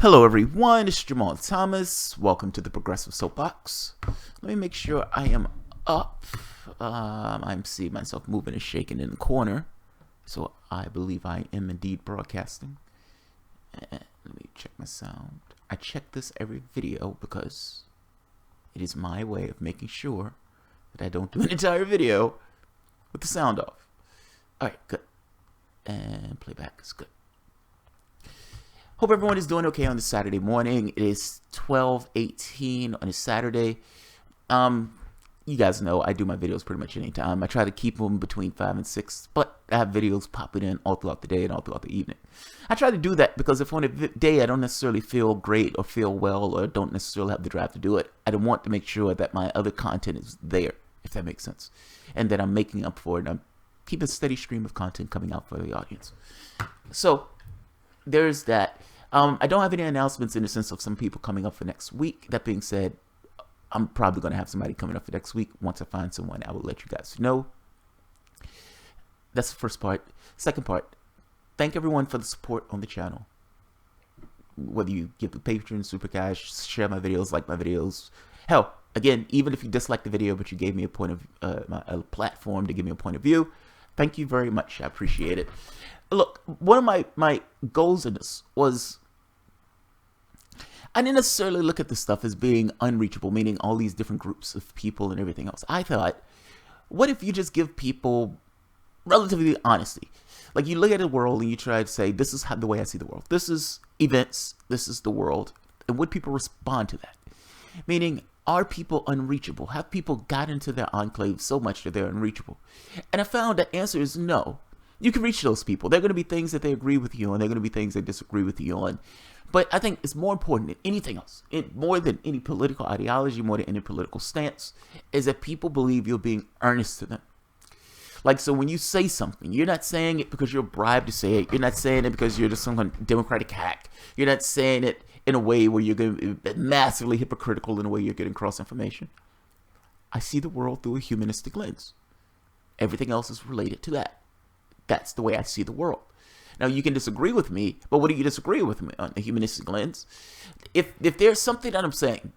Hello everyone, it's Jamal Thomas. Welcome to the Progressive Soapbox. Let me make sure I am up. I'm seeing myself moving and shaking in the corner. So I believe I am indeed broadcasting. And let me check my sound. I check this every video because it is my way of making sure that I don't do an entire video with the sound off. Alright, good. And playback is good. Hope everyone is doing okay on this Saturday morning. It is 12:18 on a Saturday. You guys know I do my videos pretty much anytime. I try to keep them between 5 and 6, but I have videos popping in all throughout the day and all throughout the evening. I try to do that because if on a day I don't necessarily feel great or feel well or don't necessarily have the drive to do it, I want to make sure that my other content is there, if that makes sense, and that I'm making up for it. And I'm keeping a steady stream of content coming out for the audience. So there's that. I don't have any announcements in the sense of some people coming up for next week. That being said, I'm probably going to have somebody coming up for next week. Once I find someone, I will let you guys know. That's the first part. Second part, thank everyone for the support on the channel. Whether you give the Patreon, Super Cash, share my videos, like my videos. Hell, again, even if you dislike the video, but you gave me a platform to give me a point of view, thank you very much. I appreciate it. Look, one of my goals in this was, I didn't necessarily look at this stuff as being unreachable, meaning all these different groups of people and everything else. I thought, what if you just give people relatively honesty? Like, you look at the world and you try to say, this is the way I see the world. This is events. This is the world. And would people respond to that? Meaning, are people unreachable? Have people got into their enclave so much that they're unreachable? And I found that answer is no. You can reach those people. There are going to be things that they agree with you on. There are going to be things they disagree with you on. But I think it's more important than anything else, more than any political ideology, more than any political stance, is that people believe you're being earnest to them. Like, so when you say something, you're not saying it because you're bribed to say it. You're not saying it because you're just some kind of Democratic hack. You're not saying it in a way where you're going to be massively hypocritical in a way you're getting cross information. I see the world through a humanistic lens. Everything else is related to that. That's the way I see the world. Now, you can disagree with me, but what do you disagree with me on, a humanistic lens? If there's something that I'm saying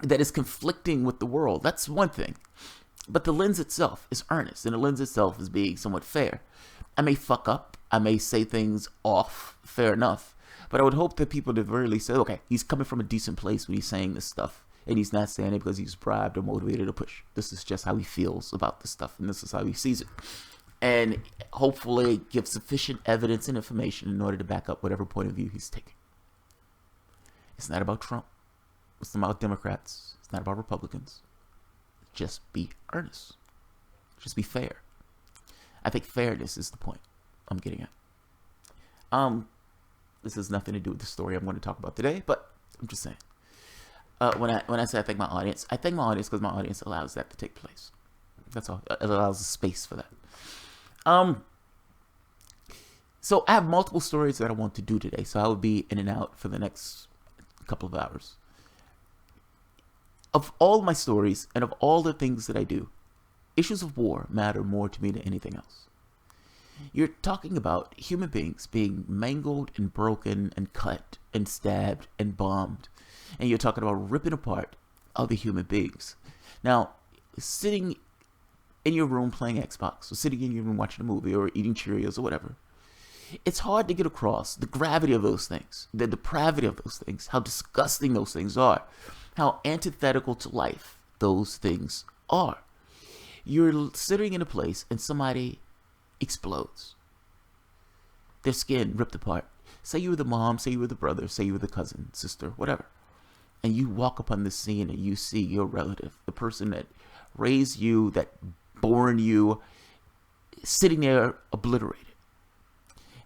that is conflicting with the world, that's one thing. But the lens itself is earnest, and the lens itself is being somewhat fair. I may fuck up. I may say things off, fair enough. But I would hope that people at the very least say, okay, he's coming from a decent place when he's saying this stuff. And he's not saying it because he's bribed or motivated to push. This is just how he feels about this stuff, and this is how he sees it. And hopefully give sufficient evidence and information in order to back up whatever point of view he's taking. It's not about Trump. It's not about Democrats. It's not about Republicans. Just be earnest. Just be fair. I think fairness is the point I'm getting at. This has nothing to do with the story I'm going to talk about today, but I'm just saying. When I say I thank my audience because my audience allows that to take place. That's all. It allows a space for that. So I have multiple stories that I want to do today, so I will be in and out for the next couple of hours. Of all my stories and of all the things that I do, issues of war matter more to me than anything else. You're talking about human beings being mangled and broken and cut and stabbed and bombed, and you're talking about ripping apart other human beings. Now, sitting in your room playing Xbox, or sitting in your room watching a movie, or eating Cheerios, or whatever, it's hard to get across the gravity of those things, the depravity of those things, how disgusting those things are, how antithetical to life those things are. You're sitting in a place and somebody explodes. Their skin ripped apart. Say you were the mom, say you were the brother, say you were the cousin, sister, whatever. And you walk upon the scene and you see your relative, the person that raised you, that born you, sitting there obliterated.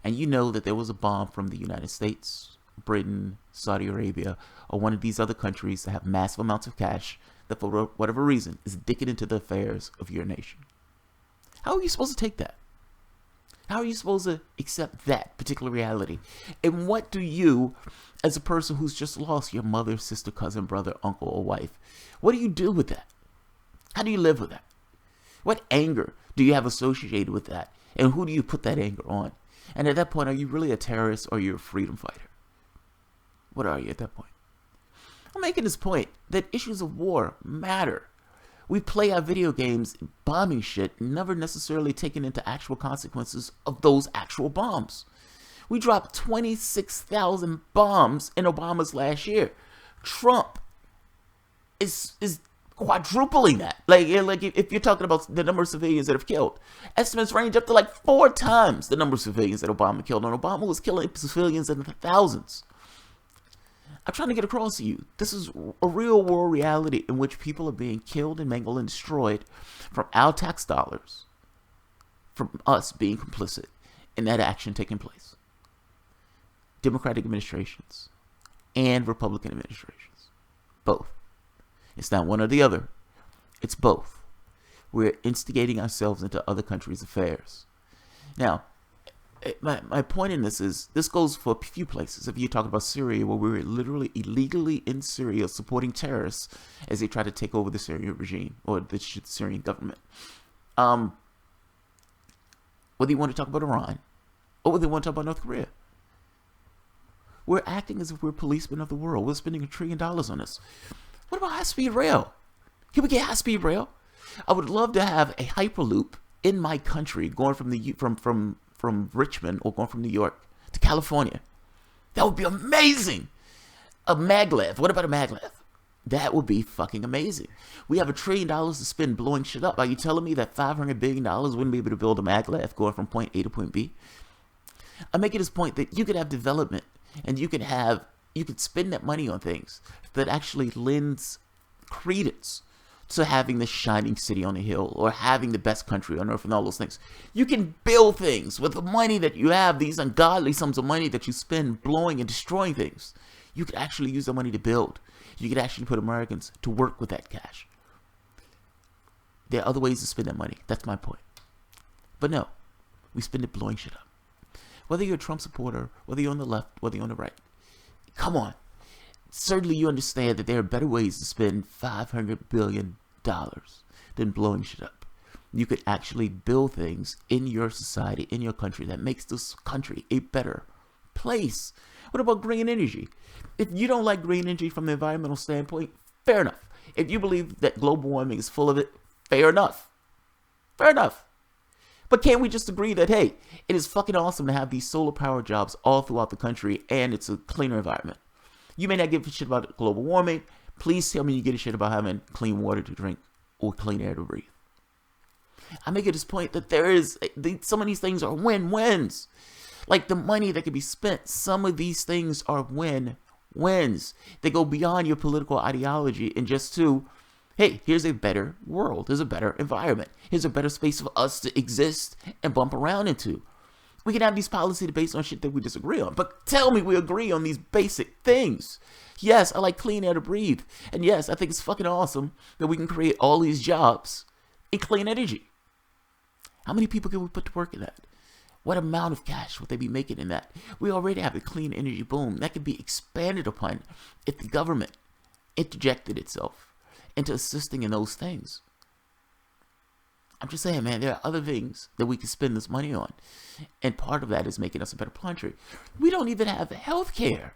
And you know that there was a bomb from the United States, Britain, Saudi Arabia, or one of these other countries that have massive amounts of cash that for whatever reason is dicking into the affairs of your nation. How are you supposed to take that? How are you supposed to accept that particular reality? And what do you, as a person who's just lost your mother, sister, cousin, brother, uncle, or wife, what do you do with that? How do you live with that? What anger do you have associated with that? And who do you put that anger on? And at that point, are you really a terrorist or are you a freedom fighter? What are you at that point? I'm making this point that issues of war matter. We play our video games bombing shit, never necessarily taking into actual consequences of those actual bombs. We dropped 26,000 bombs in Obama's last year. Trump is quadrupling that. Like if you're talking about the number of civilians that have killed, estimates range up to like 4 times the number of civilians that Obama killed. And Obama was killing civilians in the thousands. I'm trying to get across to you. This is a real world reality in which people are being killed and mangled and destroyed from our tax dollars, from us being complicit in that action taking place. Democratic administrations and Republican administrations. Both. It's not one or the other. It's both. We're instigating ourselves into other countries' affairs. Now, my point in this is, this goes for a few places. If you're talking about Syria, where we're literally illegally in Syria supporting terrorists as they try to take over the Syrian regime or the Syrian government. Whether you want to talk about Iran or whether you want to talk about North Korea. We're acting as if we're policemen of the world. We're spending $1 trillion on this. What about high-speed rail? Can we get high-speed rail? I would love to have a hyperloop in my country going from Richmond or going from New York to California. That would be amazing. A maglev. What about a maglev? That would be fucking amazing. We have $1 trillion to spend blowing shit up. Are you telling me that $500 billion wouldn't be able to build a maglev going from point A to point B? I'm making this point that you could have development and you could spend that money on things that actually lends credence to having the shining city on the hill or having the best country on earth and all those things. You can build things with the money that you have, these ungodly sums of money that you spend blowing and destroying things. You could actually use the money to build. You could actually put Americans to work with that cash. There are other ways to spend that money. That's my point. But no, we spend it blowing shit up. Whether you're a Trump supporter, whether you're on the left, whether you're on the right, come on. Certainly you understand that there are better ways to spend $500 billion than blowing shit up. You could actually build things in your society, in your country, that makes this country a better place. What about green energy? If you don't like green energy from the environmental standpoint, fair enough. If you believe that global warming is full of it, fair enough. Fair enough. But can't we just agree that, hey, it is fucking awesome to have these solar power jobs all throughout the country and it's a cleaner environment? You may not give a shit about global warming. Please tell me you give a shit about having clean water to drink or clean air to breathe. I make it this point that some of these things are win-wins. Like the money that can be spent, some of these things are win-wins. They go beyond your political ideology and just to, hey, here's a better world. Here's a better environment. Here's a better space for us to exist and bump around into. We can have these policy debates on shit that we disagree on, but tell me we agree on these basic things. Yes, I like clean air to breathe. And yes, I think it's fucking awesome that we can create all these jobs in clean energy. How many people can we put to work in that? What amount of cash would they be making in that? We already have a clean energy boom that could be expanded upon if the government interjected itself into assisting in those things. I'm just saying, man, there are other things that we can spend this money on. And part of that is making us a better country. We don't even have health care.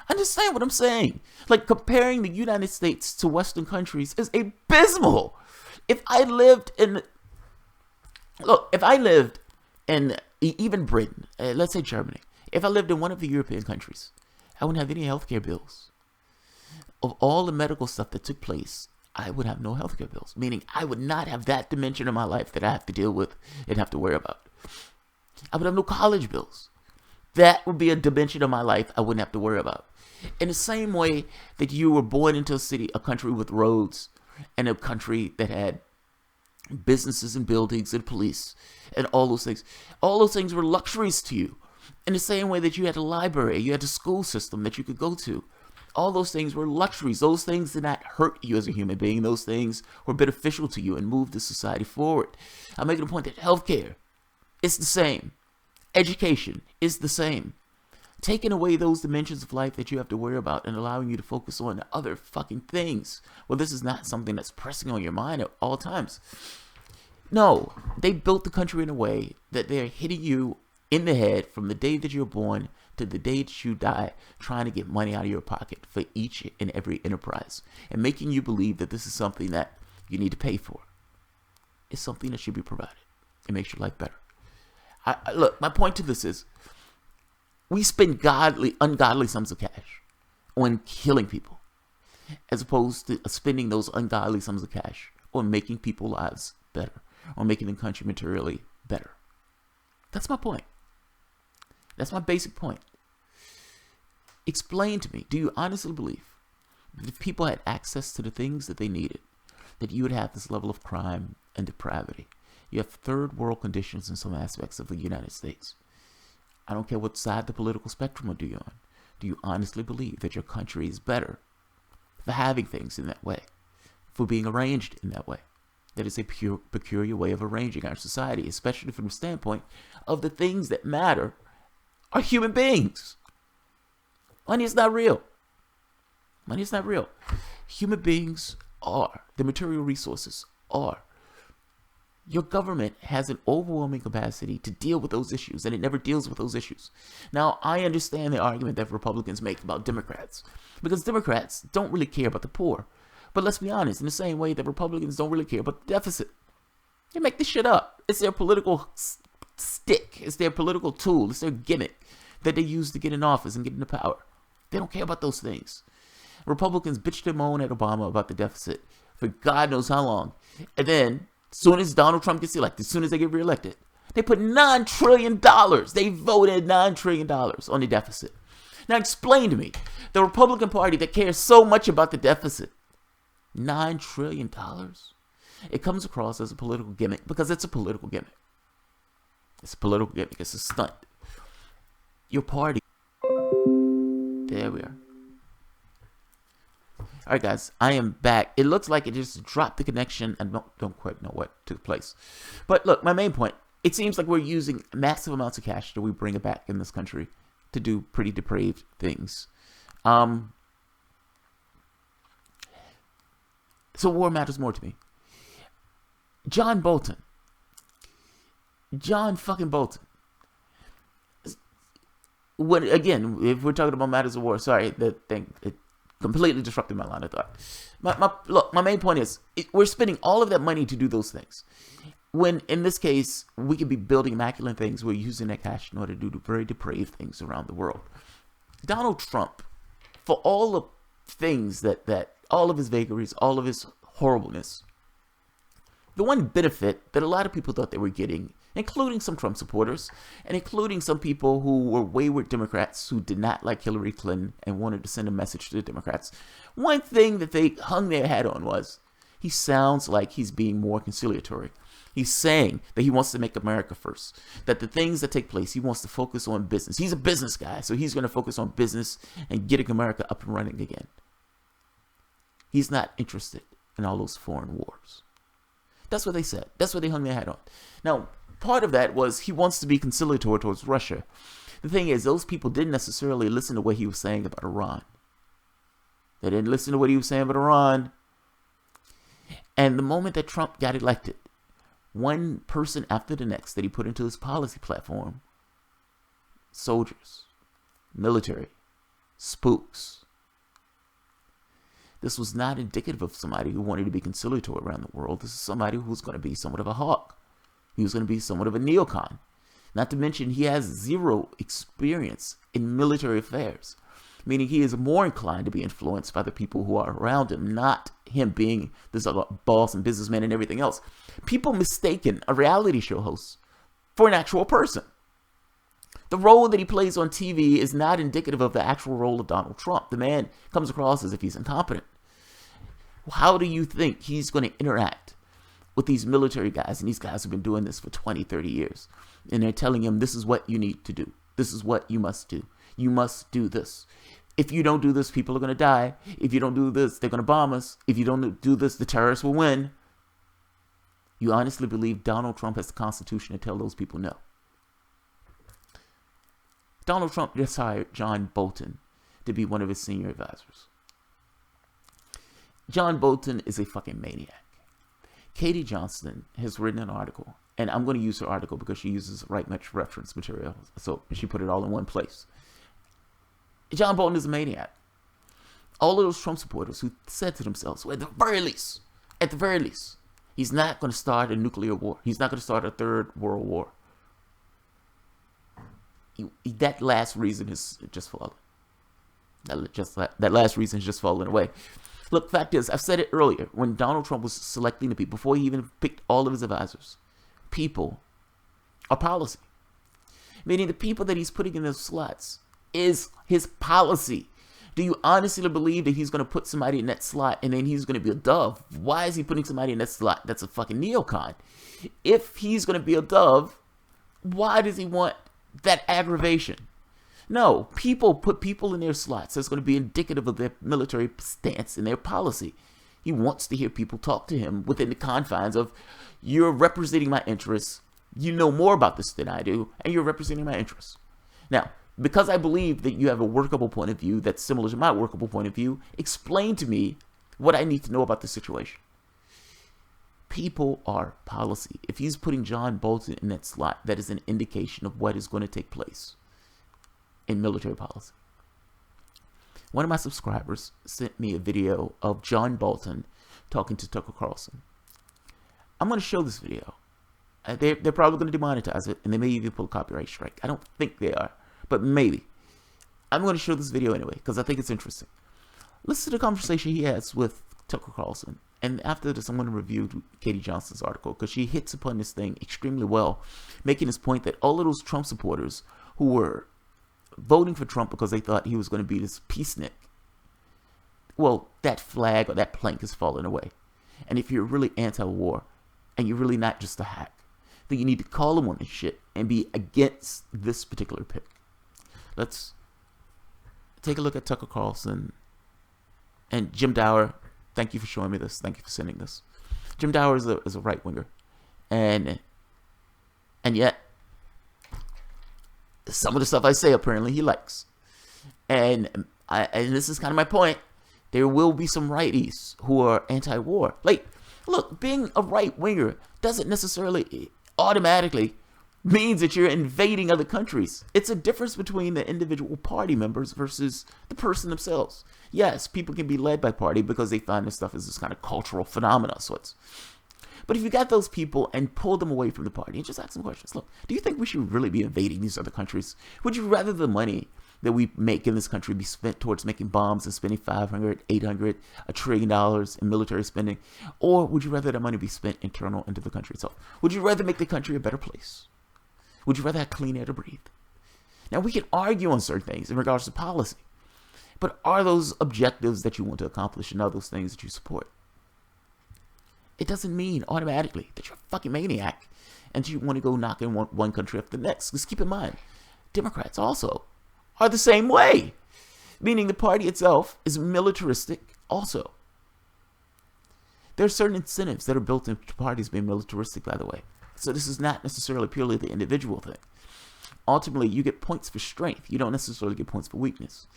Understand what I'm saying? Like, comparing the United States to Western countries is abysmal. If I lived in even Britain, let's say Germany, if I lived in one of the European countries, I wouldn't have any healthcare bills. Of all the medical stuff that took place, I would have no healthcare bills. Meaning, I would not have that dimension of my life that I have to deal with and have to worry about. I would have no college bills. That would be a dimension of my life I wouldn't have to worry about. In the same way that you were born into a country with roads, and a country that had businesses and buildings and police and all those things. All those things were luxuries to you. In the same way that you had a library, you had a school system that you could go to. All those things were luxuries. Those things did not hurt you as a human being. Those things were beneficial to you and moved the society forward. I'm making a point that healthcare is the same. Education is the same. Taking away those dimensions of life that you have to worry about and allowing you to focus on other fucking things. Well, this is not something that's pressing on your mind at all times. No, they built the country in a way that they're hitting you in the head from the day that you're born to the day that you die, trying to get money out of your pocket for each and every enterprise and making you believe that this is something that you need to pay for. It's something that should be provided. It makes your life better. Look, my point to this is we spend ungodly sums of cash on killing people as opposed to spending those ungodly sums of cash on making people's lives better or making the country materially better. That's my point. That's my basic point. Explain to me, do you honestly believe that if people had access to the things that they needed, that you would have this level of crime and depravity? You have third world conditions in some aspects of the United States. I don't care what side of the political spectrum are you on. Do you honestly believe that your country is better for having things in that way, for being arranged in that way? That is a peculiar way of arranging our society, especially from the standpoint of the things that matter are human beings. Money is not real. Money is not real. Human beings are. The material resources are. Your government has an overwhelming capacity to deal with those issues, and it never deals with those issues. Now, I understand the argument that Republicans make about Democrats, because Democrats don't really care about the poor. But let's be honest, in the same way that Republicans don't really care about the deficit. They make this shit up. It's their political stick. It's their political tool. It's their gimmick that they use to get in office and get into power. They don't care about those things. Republicans bitched and moaned at Obama about the deficit for God knows how long. And then, as soon as Donald Trump gets elected, as soon as they get reelected, they put $9 trillion. They voted $9 trillion on the deficit. Now explain to me, the Republican Party that cares so much about the deficit, $9 trillion? It comes across as a political gimmick because it's a political gimmick. It's a political gimmick. It's a stunt. Your party. There we are. All right, guys, I am back. It looks like it just dropped the connection and don't quite know what took place. But look, my main point, it seems like we're using massive amounts of cash that we bring it back in this country to do pretty depraved things. So war matters more to me. John Bolton. John fucking Bolton. When, again, if we're talking about matters of war, sorry, that thing, it completely disrupted my line of thought. Look, my main point is, we're spending all of that money to do those things. When, in this case, we could be building immaculate things, we're using that cash in order to do very depraved things around the world. Donald Trump, for all the things that all of his vagaries, all of his horribleness, the one benefit that a lot of people thought they were getting, including some Trump supporters, and including some people who were wayward Democrats who did not like Hillary Clinton and wanted to send a message to the Democrats, one thing that they hung their hat on was, he sounds like he's being more conciliatory. He's saying that he wants to make America first, that the things that take place, he wants to focus on business. He's a business guy, so he's going to focus on business and getting America up and running again. He's not interested in all those foreign wars. That's what they said. That's what they hung their hat on. Now, part of that was he wants to be conciliatory towards Russia. The thing is, those people didn't necessarily listen to what he was saying about Iran. They didn't listen to what he was saying about Iran. And the moment that Trump got elected, one person after the next that he put into his policy platform, soldiers, military, spooks. This was not indicative of somebody who wanted to be conciliatory around the world. This is somebody who's going to be somewhat of a hawk. He was going to be somewhat of a neocon. Not to mention he has zero experience in military affairs, meaning he is more inclined to be influenced by the people who are around him, not him being this boss and businessman and everything else. People mistaken a reality show host for an actual person. The role that he plays on TV is not indicative of the actual role of Donald Trump. The man comes across as if he's incompetent. How do you think he's going to interact with these military guys? And these guys have been doing this for 20, 30 years. And they're telling him, this is what you need to do. This is what you must do. You must do this. If you don't do this, people are going to die. If you don't do this, they're going to bomb us. If you don't do this, the terrorists will win. You honestly believe Donald Trump has the Constitution to tell those people no? Donald Trump just hired John Bolton to be one of his senior advisors. John Bolton is a fucking maniac. Katie Johnston has written an article And I'm going to use her article because she uses right reference material. So she put it all in one place. John Bolton is a maniac. All of those Trump supporters who said to themselves, well, at the very least, he's not going to start a nuclear war. He's not going to start a third world war. That last reason has just fallen. That last reason has just fallen away. Look, fact is, I've said it earlier, when Donald Trump was selecting the people, before he even picked all of his advisors, people are policy. Meaning the people that he's putting in those slots is his policy. Do you honestly believe that he's going to put somebody in that slot and then he's going to be a dove? Why is he putting somebody in that slot that's a fucking neocon? If he's going to be a dove, why does he want that aggravation? No, people put people in their slots that's going to be indicative of their military stance and their policy. He wants to hear people talk to him within the confines of, you're representing my interests, you know more about this than I do, and you're representing my interests. Now, because I believe that you have a workable point of view that's similar to my workable point of view, explain to me what I need to know about the situation. People are policy. If he's putting John Bolton in that slot, that is an indication of what is going to take place in military policy. One of my subscribers sent me a video of John Bolton talking to Tucker Carlson. I'm going to show this video. They're probably going to demonetize it, and they may even pull a copyright strike. I don't think they are, but maybe. I'm going to show this video anyway, because I think it's interesting. Listen to the conversation he has with Tucker Carlson. And after this, I'm going to review Katie Johnston's article, because she hits upon this thing extremely well, making this point that all of those Trump supporters who were voting for Trump because they thought he was going to be this peacenik, well, that flag or that plank has fallen away. And if you're really anti-war, and you're really not just a hack, then you need to call him on this shit and be against this particular pick. Let's take a look at Tucker Carlson and Jim Dower. Thank you for showing me this. Thank you for sending this. Jim Dower is a right-winger. And yet, some of the stuff I say, apparently, he likes. And this is kind of my point. There will be some righties who are anti-war. Like, look, being a right-winger doesn't necessarily automatically means that you're invading other countries. It's a difference between the individual party members versus the person themselves. Yes, people can be led by party because they find this stuff as this kind of cultural phenomena sorts. But if you got those people and pull them away from the party and just ask them questions, look, do you think we should really be invading these other countries? Would you rather the money that we make in this country be spent towards making bombs and spending $500, $800, $1 trillion in military spending? Or would you rather that money be spent internal into the country itself? Would you rather make the country a better place? Would you rather have clean air to breathe? Now, we can argue on certain things in regards to policy, but are those objectives that you want to accomplish and are those things that you support? It doesn't mean automatically that you're a fucking maniac and you want to go knocking one country after the next. Just keep in mind, Democrats also are the same way, meaning the party itself is militaristic also. There are certain incentives that are built into parties being militaristic, by the way. So this is not necessarily purely the individual thing. Ultimately, you get points for strength. You don't necessarily get points for weakness.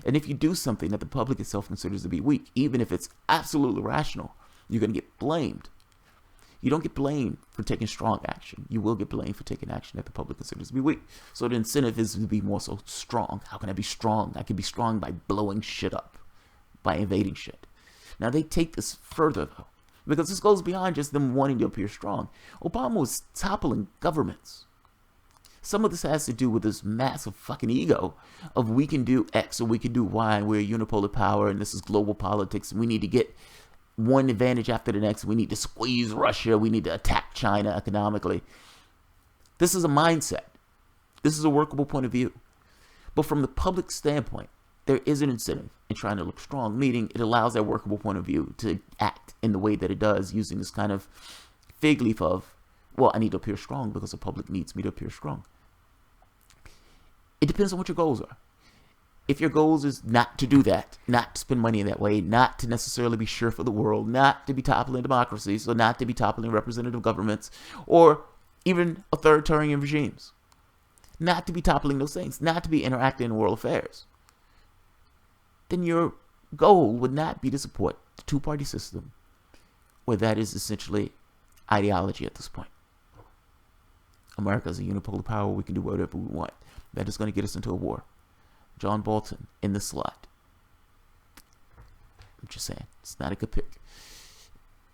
And if you do something that the public itself considers to be weak, even if it's absolutely rational, you're going to get blamed. You don't get blamed for taking strong action. You will get blamed for taking action that the public considers to be weak. So the incentive is to be more so strong. How can I be strong? I can be strong by blowing shit up, by invading shit. Now they take this further though, because this goes beyond just them wanting to appear strong. Obama was toppling governments. Some of this has to do with this massive fucking ego of we can do X or we can do Y and we're a unipolar power and this is global politics and we need to get one advantage after the next. We need to squeeze Russia. We need to attack China economically. This is a mindset. This is a workable point of view. But from the public standpoint, there is an incentive in trying to look strong, meaning it allows that workable point of view to act in the way that it does using this kind of fig leaf of, well, I need to appear strong because the public needs me to appear strong. It depends on what your goals are. If your goals is not to do that, not to spend money in that way, not to necessarily be sure for the world, not to be toppling democracies, or not to be toppling representative governments, or even authoritarian regimes, not to be toppling those things, not to be interacting in world affairs, then your goal would not be to support the two-party system, where that is essentially ideology at this point. America is a unipolar power. We can do whatever we want. That is going to get us into a war. John Bolton in the slot. I'm just saying, it's not a good pick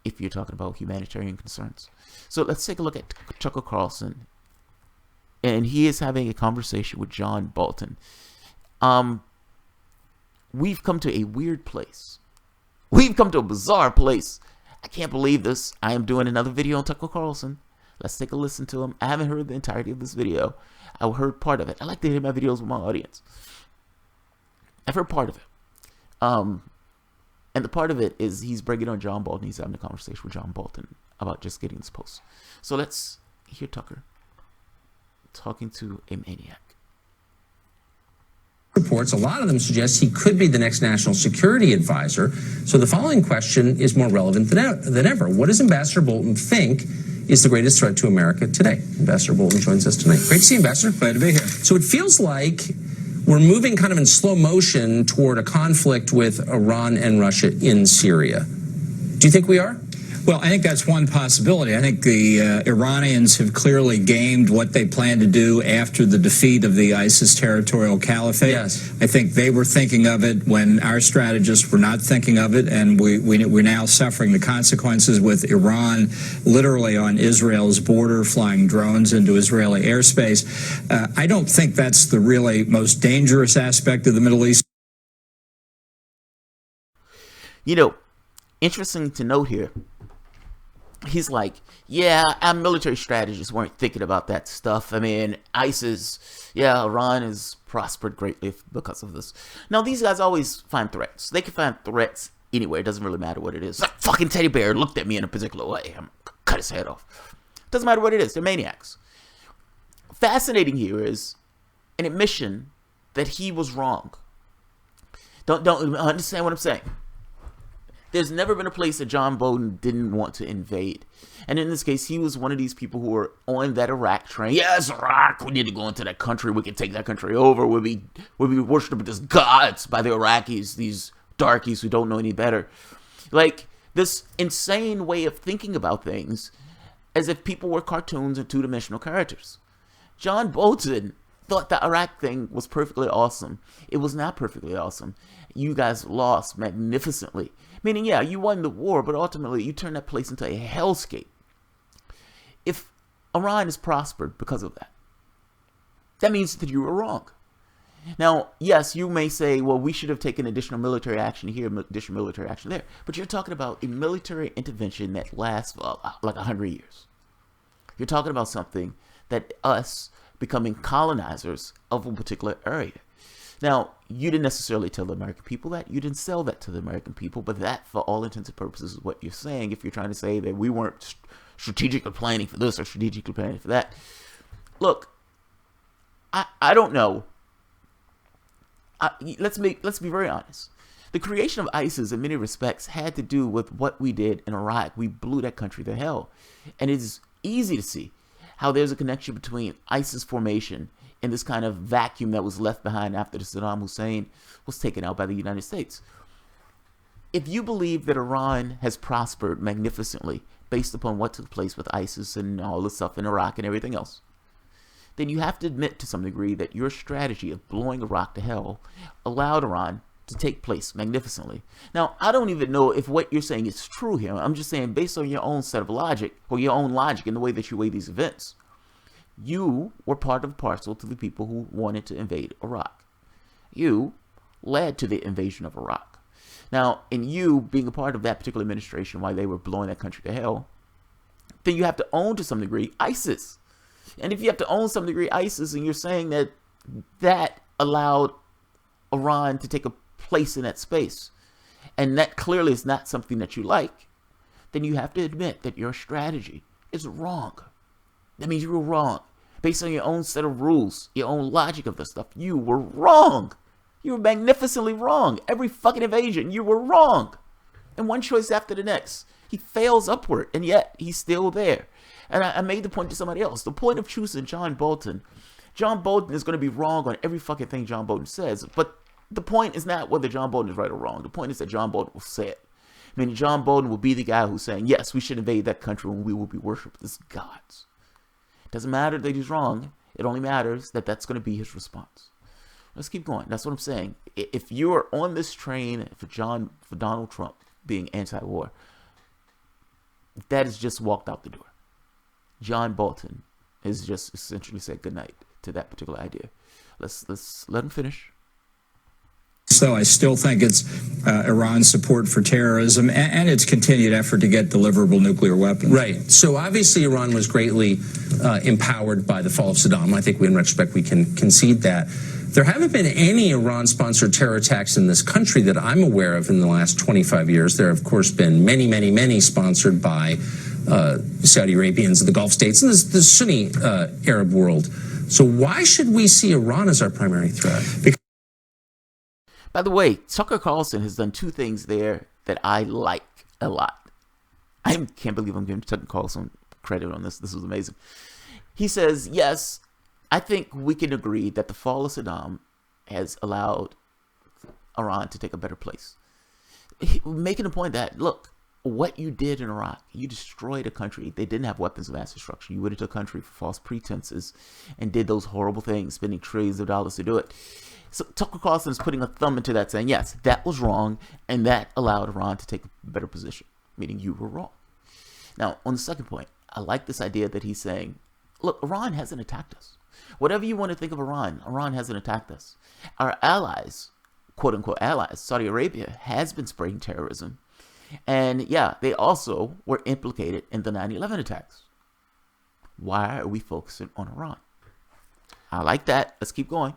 if you're talking about humanitarian concerns. So let's take a look at Tucker Carlson. And he is having a conversation with John Bolton. We've come to a weird place. We've come to a bizarre place. I can't believe this. I am doing another video on Tucker Carlson. Let's take a listen to him. I haven't heard the entirety of this video. I heard part of it. I like to hear my videos with my audience. I've heard part of it. And the part of it is he's bringing on John Bolton. He's having a conversation with John Bolton about just getting this post. So let's hear Tucker talking to a maniac. Reports, a lot of them suggest he could be the next national security advisor. So the following question is more relevant than ever. What does Ambassador Bolton think is the greatest threat to America today? Ambassador Bolton joins us tonight. Great to see you, Ambassador. Glad to be here. So it feels like we're moving kind of in slow motion toward a conflict with Iran and Russia in Syria. Do you think we are? Well, I think that's one possibility. I think the Iranians have clearly gamed what they plan to do after the defeat of the ISIS territorial caliphate. Yes. I think they were thinking of it when our strategists were not thinking of it, and we're now suffering the consequences with Iran literally on Israel's border, flying drones into Israeli airspace. I don't think that's the really most dangerous aspect of the Middle East. You know, interesting to note here. He's like, yeah, our military strategists weren't thinking about that stuff. I mean, ISIS, yeah, Iran has prospered greatly because of this. Now, these guys always find threats. They can find threats anywhere. It doesn't really matter what it is. That fucking teddy bear looked at me in a particular way. I'm gonna cut his head off. Doesn't matter what it is. They're maniacs. Fascinating here is an admission that he was wrong. Don't understand what I'm saying. There's never been a place that John Bolton didn't want to invade. And in this case, he was one of these people who were on that Iraq train. Yes, Iraq, we need to go into that country. We can take that country over. We'll be worshipped as gods by the Iraqis, these darkies who don't know any better. Like, this insane way of thinking about things as if people were cartoons and two-dimensional characters. John Bolton thought the Iraq thing was perfectly awesome. It was not perfectly awesome. You guys lost magnificently. Meaning, yeah, you won the war, but ultimately you turned that place into a hellscape. If Iran has prospered because of that, that means that you were wrong. Now, yes, you may say, well, we should have taken additional military action here, additional military action there. But you're talking about a military intervention that lasts like 100 years. You're talking about something that us becoming colonizers of a particular area. Now, you didn't necessarily tell the American people that. You didn't sell that to the American people. But that, for all intents and purposes, is what you're saying. If you're trying to say that we weren't strategically planning for this or strategically planning for that. Look, I don't know. Let's be very honest. The creation of ISIS, in many respects, had to do with what we did in Iraq. We blew that country to hell. And it's easy to see how there's a connection between ISIS formation and this kind of vacuum that was left behind after the Saddam Hussein was taken out by the United States. If you believe that Iran has prospered magnificently based upon what took place with ISIS and all the stuff in Iraq and everything else, then you have to admit to some degree that your strategy of blowing Iraq to hell allowed Iran to take place magnificently. Now, I don't even know if what you're saying is true here. I'm just saying based on your own set of logic, or your own logic in the way that you weigh these events, you were part of parcel to the people who wanted to invade Iraq. You led to the invasion of Iraq. Now, in you being a part of that particular administration while they were blowing that country to hell, then you have to own to some degree ISIS. And if you have to own to some degree ISIS, and you're saying that that allowed Iran to take a place in that space, and that clearly is not something that you like, then you have to admit that your strategy is wrong. That means you were wrong. Based on your own set of rules, your own logic of the stuff, you were wrong. You were magnificently wrong. Every fucking invasion, you were wrong. And one choice after the next. He fails upward, and yet he's still there. And I made the point to somebody else. The point of choosing John Bolton is going to be wrong on every fucking thing John Bolton says. But the point is not whether John Bolton is right or wrong. The point is that John Bolton will say it. I mean, John Bolton will be the guy who's saying, yes, we should invade that country and we will be worshipped as gods. It doesn't matter that he's wrong. It only matters that that's going to be his response. Let's keep going. That's what I'm saying. If you are on this train for Donald Trump being anti-war, that has just walked out the door. John Bolton has just essentially said goodnight to that particular idea. Let's let him finish. So I still think it's Iran's support for terrorism and its continued effort to get deliverable nuclear weapons. Right. So obviously Iran was greatly empowered by the fall of Saddam. I think in retrospect we can concede that. There haven't been any Iran-sponsored terror attacks in this country that I'm aware of in the last 25 years. There have, of course, been many, many, many sponsored by Saudi Arabians and the Gulf states and the Sunni Arab world. So why should we see Iran as our primary threat? By the way, Tucker Carlson has done two things there that I like a lot. I can't believe I'm giving Tucker Carlson credit on this. This was amazing. He says, yes, I think we can agree that the fall of Saddam has allowed Iran to take a better place. Making the point that, look, what you did in Iraq, you destroyed a country. They didn't have weapons of mass destruction. You went into a country for false pretenses and did those horrible things, spending trillions of dollars to do it. So Tucker Carlson is putting a thumb into that, saying, yes, that was wrong, and that allowed Iran to take a better position, meaning you were wrong. Now, on the second point, I like this idea that he's saying, look, Iran hasn't attacked us. Whatever you want to think of Iran, Iran hasn't attacked us. Our allies, quote-unquote allies, Saudi Arabia, has been spreading terrorism. And, yeah, they also were implicated in the 9/11 attacks. Why are we focusing on Iran? I like that. Let's keep going.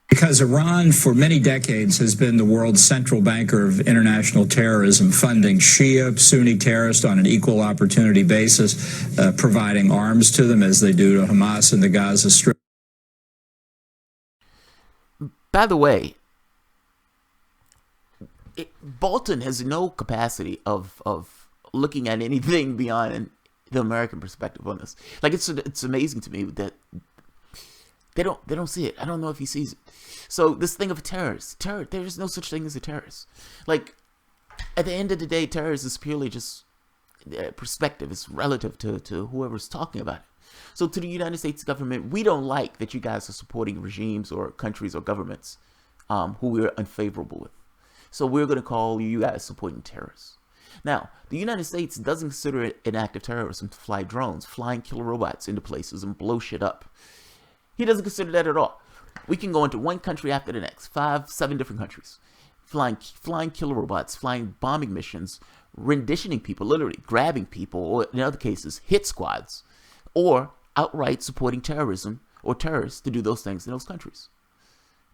Because Iran, for many decades, has been the world's central banker of international terrorism, funding Shia, Sunni terrorists on an equal opportunity basis, providing arms to them as they do to Hamas in the Gaza Strip. By the way, Bolton has no capacity of looking at anything beyond the American perspective on this. Like, it's amazing to me that they don't see it. I don't know if he sees it. So this thing of a terrorist, there is no such thing as a terrorist. Like, at the end of the day, terrorist is purely just perspective. It's relative to whoever's talking about it. So to the United States government, we don't like that you guys are supporting regimes or countries or governments who we're unfavorable with. So we're going to call you guys supporting terrorists. Now, the United States doesn't consider it an act of terrorism to fly drones, flying killer robots into places and blow shit up. He doesn't consider that at all. We can go into one country after the next, 5, 7 different countries, flying killer robots, flying bombing missions, renditioning people, literally grabbing people, or in other cases, hit squads, or outright supporting terrorism or terrorists to do those things in those countries.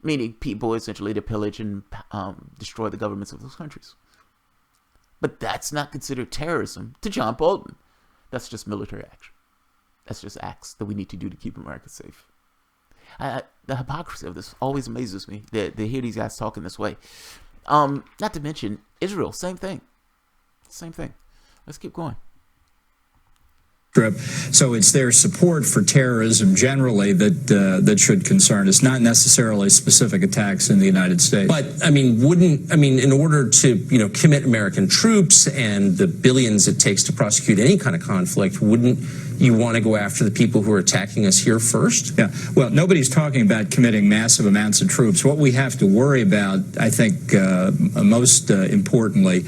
Meaning people essentially to pillage and destroy the governments of those countries. But that's not considered terrorism to John Bolton. That's just military action. That's just acts that we need to do to keep America safe. The hypocrisy of this always amazes me. They hear these guys talking this way. Not to mention Israel, same thing. Same thing. Let's keep going. So it's their support for terrorism generally that should concern us, not necessarily specific attacks in the United States. But in order to commit American troops and the billions it takes to prosecute any kind of conflict, wouldn't you want to go after the people who are attacking us here first? Yeah. Well, nobody's talking about committing massive amounts of troops. What we have to worry about, I think, most importantly,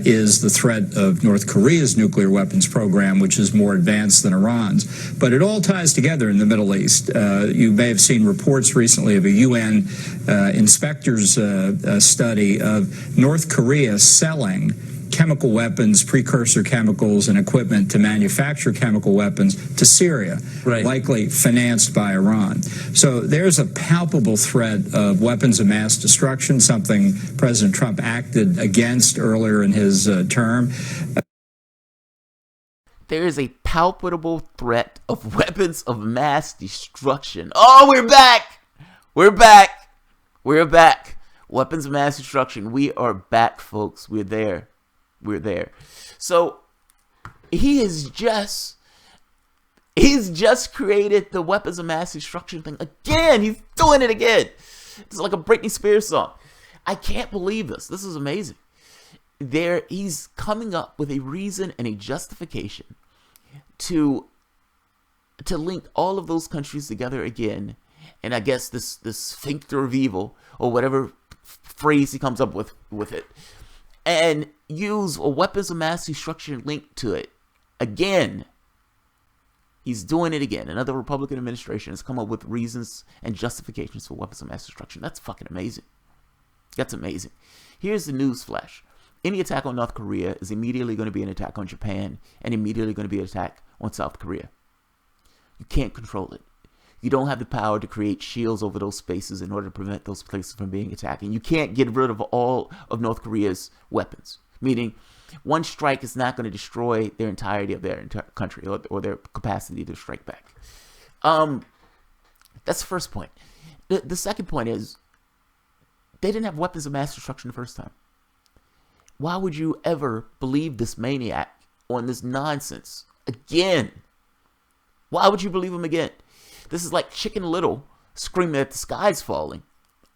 is the threat of North Korea's nuclear weapons program, which is more advanced than Iran's. But it all ties together in the Middle East. You may have seen reports recently of a UN inspector's study of North Korea selling chemical weapons, precursor chemicals, and equipment to manufacture chemical weapons to Syria, right, likely financed by Iran. So there's a palpable threat of weapons of mass destruction, something President Trump acted against earlier in his term. There is a palpable threat of weapons of mass destruction. Oh, we're back! We're back! We're back! Weapons of mass destruction. We are back, folks. We're there. We're there. So he's just created the weapons of mass destruction thing again. He's doing it again. It's like a Britney Spears song. I can't believe this. This is amazing. he's coming up with a reason and a justification to link all of those countries together again. And I guess this sphincter of evil, or whatever phrase he comes up with it, and use a weapons of mass destruction linked to it again. He's doing it again. Another Republican administration has come up with reasons and justifications for weapons of mass destruction. That's fucking amazing. That's amazing. Here's the news flash. Any attack on North Korea is immediately going to be an attack on Japan and immediately going to be an attack on South Korea. You can't control it. You don't have the power to create shields over those spaces in order to prevent those places from being attacked. And you can't get rid of all of North Korea's weapons. Meaning, one strike is not going to destroy their entirety of their entire country or their capacity to strike back. That's the first point. The second point is, they didn't have weapons of mass destruction the first time. Why would you ever believe this maniac on this nonsense again? Why would you believe him again? This is like Chicken Little screaming that the sky's falling.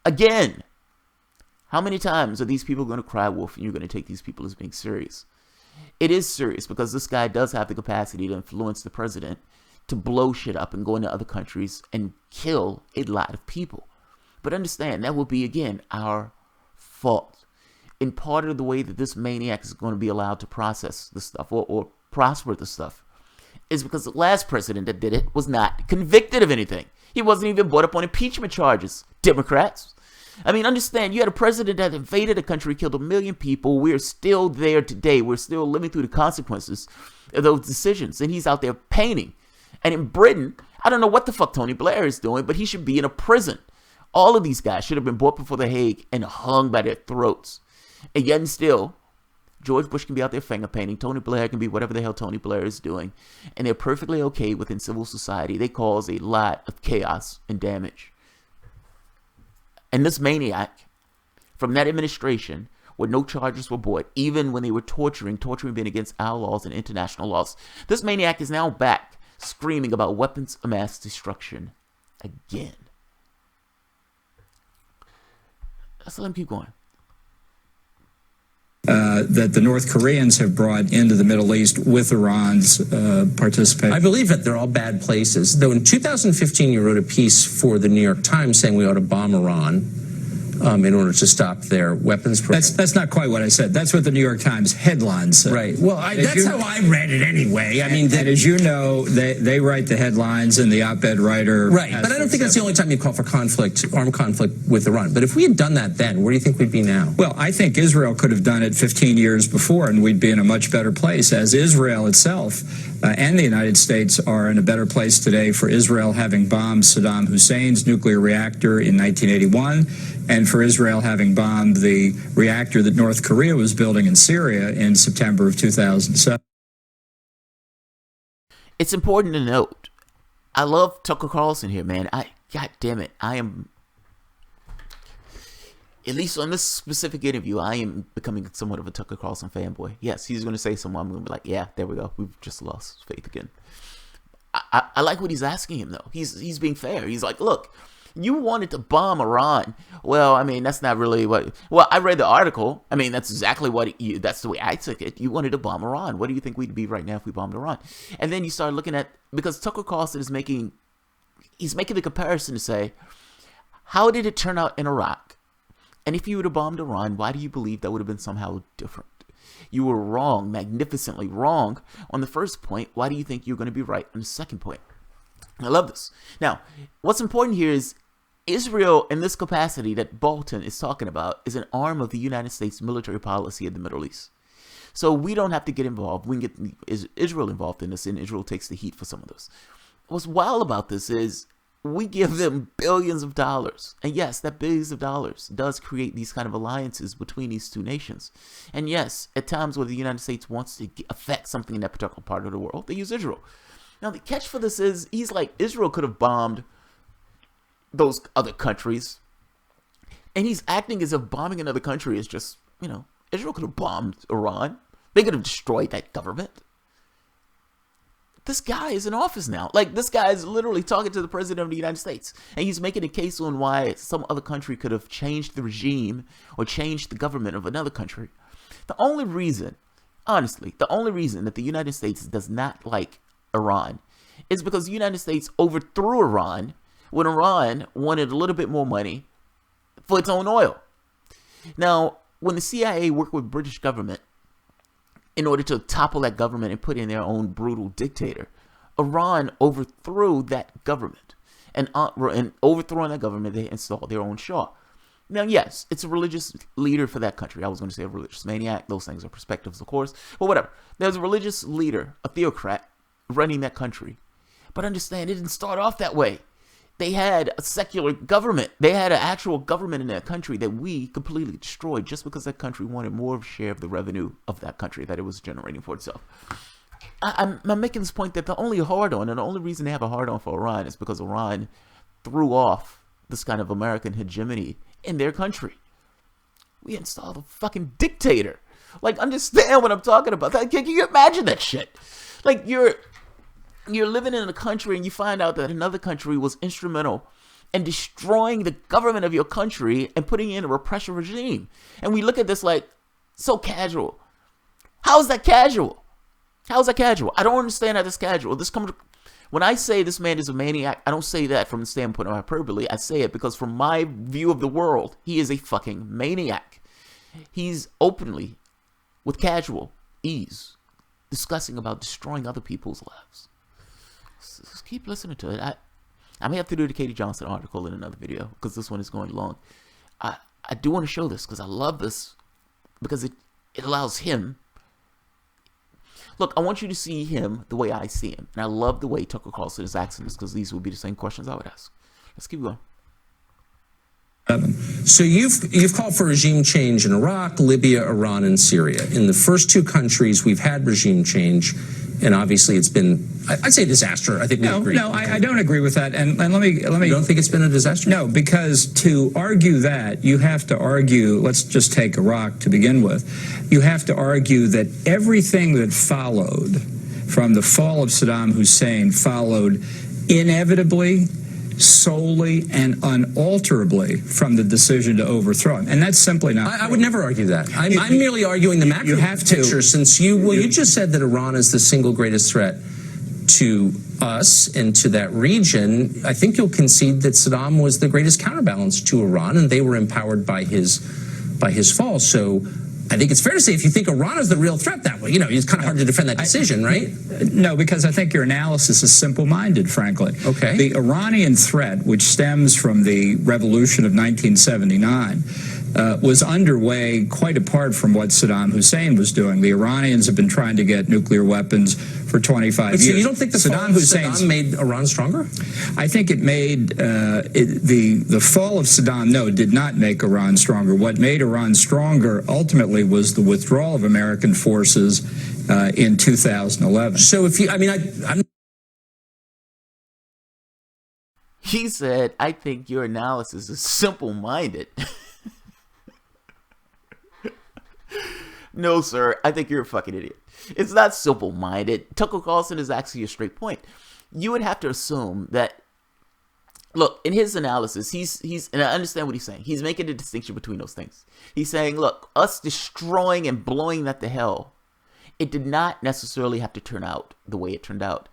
Again. How many times are these people going to cry wolf and you're going to take these people as being serious? It is serious because this guy does have the capacity to influence the president to blow shit up and go into other countries and kill a lot of people. But understand, that will be, again, our fault. And part of the way that this maniac is going to be allowed to process this stuff or prosper this stuff is because the last president that did it was not convicted of anything. He wasn't even brought up on impeachment charges. Democrats. I mean, understand, you had a president that invaded a country, killed 1 million people. We're still there today. We're still living through the consequences of those decisions. And he's out there painting. And in Britain, I don't know what the fuck Tony Blair is doing, but he should be in a prison. All of these guys should have been brought before the Hague and hung by their throats. And yet and still, George Bush can be out there finger painting. Tony Blair can be whatever the hell Tony Blair is doing. And they're perfectly okay within civil society. They cause a lot of chaos and damage. And this maniac from that administration, where no charges were brought, even when they were torturing being against our laws and international laws, this maniac is now back screaming about weapons of mass destruction again. Let's let him keep going. That the North Koreans have brought into the Middle East with Iran's participation. I believe that they're all bad places. Though in 2015, you wrote a piece for the New York Times saying we ought to bomb Iran in order to stop their weapons program. That's not quite what I said. That's what the New York Times headlines said. Right. Well, that's how I read it anyway. I mean, and as you know, they write the headlines and the op-ed writer. Right. But I don't think that's the only time you call for armed conflict with Iran. But if we had done that then, where do you think we'd be now? Well, I think Israel could have done it 15 years before, and we'd be in a much better place, as Israel itself and the United States are in a better place today for Israel having bombed Saddam Hussein's nuclear reactor in 1981, and for Israel having bombed the reactor that North Korea was building in Syria in September of 2007. It's important to note, I love Tucker Carlson here, man. God damn it, I am, at least on this specific interview, I am becoming somewhat of a Tucker Carlson fanboy. Yes, he's going to say something, I'm going to be like, yeah, there we go. We've just lost faith again. I like what he's asking him, though. He's being fair. He's like, look, you wanted to bomb Iran. Well, I mean, that's not really what... Well, I read the article. I mean, that's exactly what... that's the way I took it. You wanted to bomb Iran. What do you think we'd be right now if we bombed Iran? And then you start looking at... Because Tucker Carlson is making... He's making the comparison to say, how did it turn out in Iraq? And if you would have bombed Iran, why do you believe that would have been somehow different? You were wrong, magnificently wrong, on the first point. Why do you think you're going to be right on the second point? I love this. Now, what's important here is Israel, in this capacity that Bolton is talking about, is an arm of the United States military policy in the Middle East. So we don't have to get involved. We can get Israel involved in this, and Israel takes the heat for some of this. What's wild about this is we give them billions of dollars. And yes, that billions of dollars does create these kind of alliances between these two nations. And yes, at times where the United States wants to affect something in that particular part of the world, they use Israel. Now, the catch for this is, he's like, Israel could have bombed those other countries. And he's acting as if bombing another country is just, Israel could have bombed Iran. They could have destroyed that government. This guy is in office now. Like, this guy is literally talking to the president of the United States. And he's making a case on why some other country could have changed the regime or changed the government of another country The only reason, honestly, the only reason that the United States does not like Iran is because the United States overthrew Iran when Iran wanted a little bit more money for its own oil. Now, when the CIA worked with British government in order to topple that government and put in their own brutal dictator, Iran overthrew that government. And overthrowing that government, they installed their own Shah. Now, yes, it's a religious leader for that country. I was going to say a religious maniac. Those things are perspectives, of course. But whatever. There's a religious leader, a theocrat, running that country. But understand, it didn't start off that way. They had a secular government. They had an actual government in that country that we completely destroyed just because that country wanted more of a share of the revenue of that country that it was generating for itself. I'm making this point that the only hard-on, and the only reason they have a hard-on for Iran is because Iran threw off this kind of American hegemony in their country. We installed a fucking dictator. Like, understand what I'm talking about. Like, can you imagine that shit? Like, you're living in a country and you find out that another country was instrumental in destroying the government of your country and putting in a repression regime. And we look at this like, so casual. How is that casual? How is that casual? I don't understand how this casual. When I say this man is a maniac, I don't say that from the standpoint of hyperbole. I say it because from my view of the world, he is a fucking maniac. He's openly, with casual ease, discussing about destroying other people's lives. Just keep listening to it. I may have to do the Katie Johnston article in another video because this one is going long. I do want to show this because I love this because it allows him. Look, I want you to see him the way I see him. And I love the way Tucker Carlson is asking this because these would be the same questions I would ask. Let's keep going. So you've called for regime change in Iraq, Libya, Iran, and Syria. In the first two countries, we've had regime change, and obviously it's been, I'd say, a disaster. I think we agree. No, I don't agree with that. And let me. You don't think it's been a disaster? No, because to argue that, you have to argue. Let's just take Iraq to begin with. You have to argue that everything that followed from the fall of Saddam Hussein followed inevitably, solely, and unalterably from the decision to overthrow him. And that's simply not I would never argue that. I'm merely arguing the macro picture, since you just said that Iran is the single greatest threat to us and to that region. I think you'll concede that Saddam was the greatest counterbalance to Iran, and they were empowered by his fall. So I think it's fair to say if you think Iran is the real threat that way, it's kind of hard to defend that decision, right? No, because I think your analysis is simple-minded, frankly. Okay. The Iranian threat, which stems from the revolution of 1979, was underway quite apart from what Saddam Hussein was doing. The Iranians have been trying to get nuclear weapons for 25 years. So you don't think the fall of Saddam made Iran stronger? I think it made the fall of Saddam, did not make Iran stronger. What made Iran stronger ultimately was the withdrawal of American forces in 2011. So if you, I'm He said, I think your analysis is simple-minded. No, sir. I think you're a fucking idiot. It's not simple-minded. Tucker Carlson is actually a straight point. You would have to assume that, look, in his analysis, he's, and I understand what he's saying. He's making a distinction between those things. He's saying, look, us destroying and blowing that to hell, it did not necessarily have to turn out the way it turned out.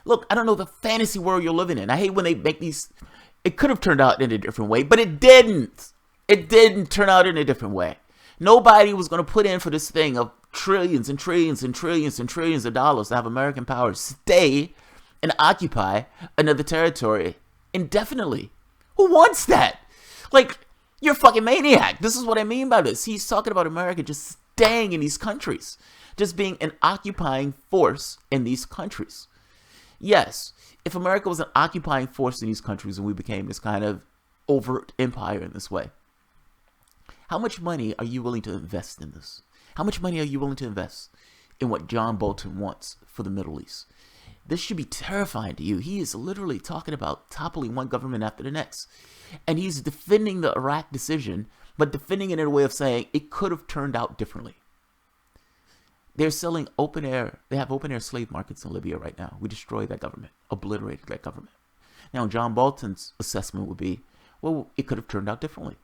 Look, I don't know the fantasy world you're living in. I hate when they make these, it could have turned out in a different way, but it didn't. It didn't turn out in a different way. Nobody was going to put in for this thing of trillions and trillions and trillions and trillions of dollars to have American power stay and occupy another territory indefinitely. Who wants that? Like, you're a fucking maniac. This is what I mean by this. He's talking about America just staying in these countries, just being an occupying force in these countries. Yes, if America was an occupying force in these countries and we became this kind of overt empire in this way, how much money are you willing to invest in this? How much money are you willing to invest in what John Bolton wants for the Middle East? This should be terrifying to you. He is literally talking about toppling one government after the next. And he's defending the Iraq decision, but defending it in a way of saying it could have turned out differently. They're selling open air. They have open air slave markets in Libya right now. We destroyed that government, obliterated that government. Now, John Bolton's assessment would be, well, it could have turned out differently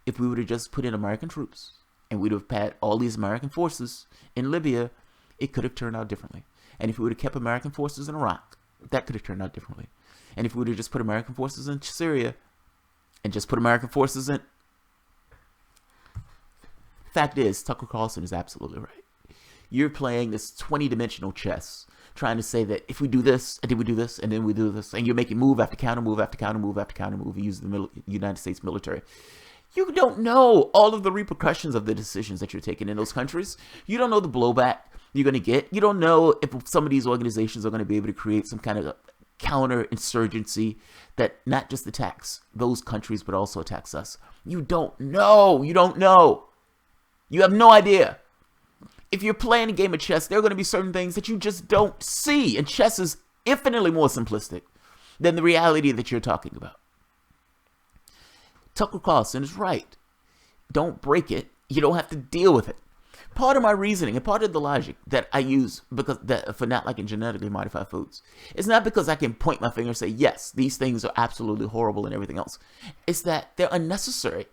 if we would have just put in American troops and we'd have had all these American forces in Libya, it could have turned out differently. And if we would have kept American forces in Iraq, that could have turned out differently. And if we would have just put American forces in Syria and just put American forces in... Fact is, Tucker Carlson is absolutely right. You're playing this 20-dimensional chess, trying to say that if we do this, and then we do this, and then we do this, and you're making move after counter move after counter move after counter move, and use the United States military. You don't know all of the repercussions of the decisions that you're taking in those countries. You don't know the blowback you're going to get. You don't know if some of these organizations are going to be able to create some kind of counter-insurgency that not just attacks those countries, but also attacks us. You don't know. You don't know. You have no idea. If you're playing a game of chess, there are going to be certain things that you just don't see. And chess is infinitely more simplistic than the reality that you're talking about. Tucker Carlson is right. Don't break it. You don't have to deal with it. Part of my reasoning and part of the logic that I use for not liking genetically modified foods is not because I can point my finger and say, yes, these things are absolutely horrible and everything else. It's that they're unnecessary.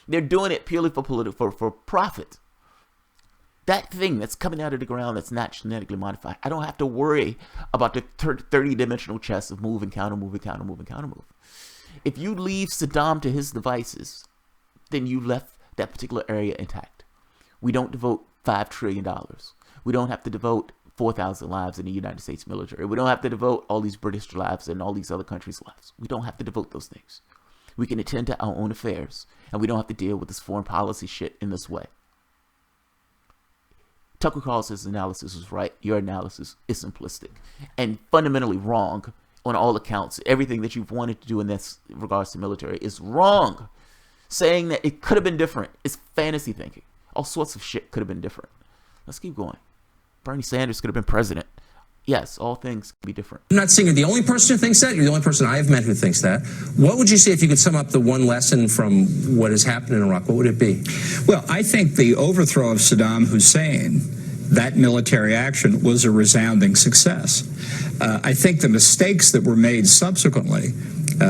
They're doing it purely for profit. That thing that's coming out of the ground that's not genetically modified, I don't have to worry about the 30-dimensional chess of move and counter, move and counter, move and counter move. If you leave Saddam to his devices, then you left that particular area intact. We don't devote $5 trillion. We don't have to devote 4,000 lives in the United States military. We don't have to devote all these British lives and all these other countries' lives. We don't have to devote those things. We can attend to our own affairs, and we don't have to deal with this foreign policy shit in this way. Tucker Carlson's analysis was right. Your analysis is simplistic and fundamentally wrong on all accounts. Everything that you've wanted to do in this regards to military is wrong. Saying that it could have been different is fantasy thinking. All sorts of shit could have been different. Let's keep going. Bernie Sanders could have been president. Yes, all things can be different. I'm not saying you're the only person who thinks that. You're the only person I've met who thinks that. What would you say if you could sum up the one lesson from what has happened in Iraq? What would it be? Well, I think the overthrow of Saddam Hussein, that military action, was a resounding success. I think the mistakes that were made subsequently,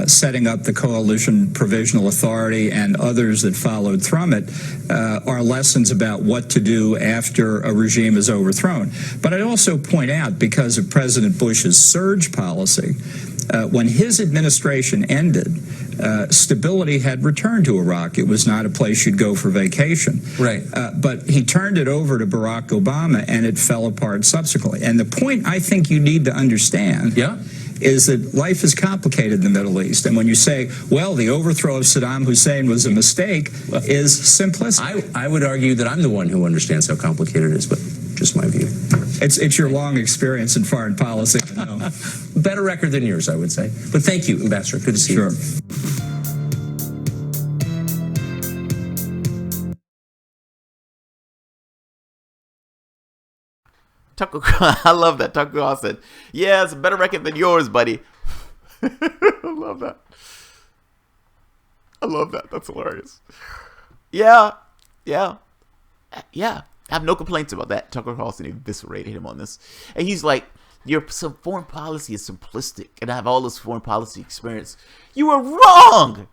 setting up the Coalition Provisional Authority and others that followed from it, are lessons about what to do after a regime is overthrown. But I'd also point out, because of President Bush's surge policy, when his administration ended, stability had returned to Iraq. It was not a place you'd go for vacation. Right. But he turned it over to Barack Obama, and it fell apart subsequently. And the point I think you need to understand is that life is complicated in the Middle East. And when you say, well, the overthrow of Saddam Hussein was a mistake, is simplistic. I would argue that I'm the one who understands how complicated it is, but just my view. It's your long experience in foreign policy. No. Better record than yours, I would say. But thank you, Ambassador. Good to see you. Tucker, I love that. Tucker Carlson. Yeah, it's a better record than yours, buddy. I love that. I love that. That's hilarious. Yeah. I have no complaints about that. Tucker Carlson eviscerated him on this. And he's like, your foreign policy is simplistic, and I have all this foreign policy experience. You were wrong.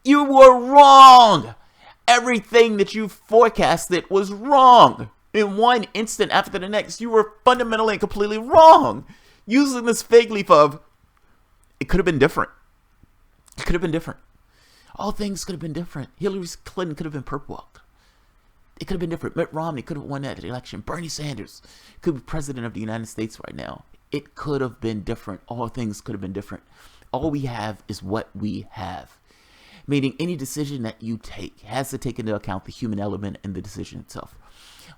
You were wrong. Everything that you forecasted was wrong. In one instant after the next, you were fundamentally and completely wrong. Using this fig leaf of, it could have been different. It could have been different. All things could have been different. Hillary Clinton could have been purple-walked. It could have been different. Mitt Romney could have won that election. Bernie Sanders could be president of the United States right now. It could have been different. All things could have been different. All we have is what we have. Meaning any decision that you take has to take into account the human element in the decision itself.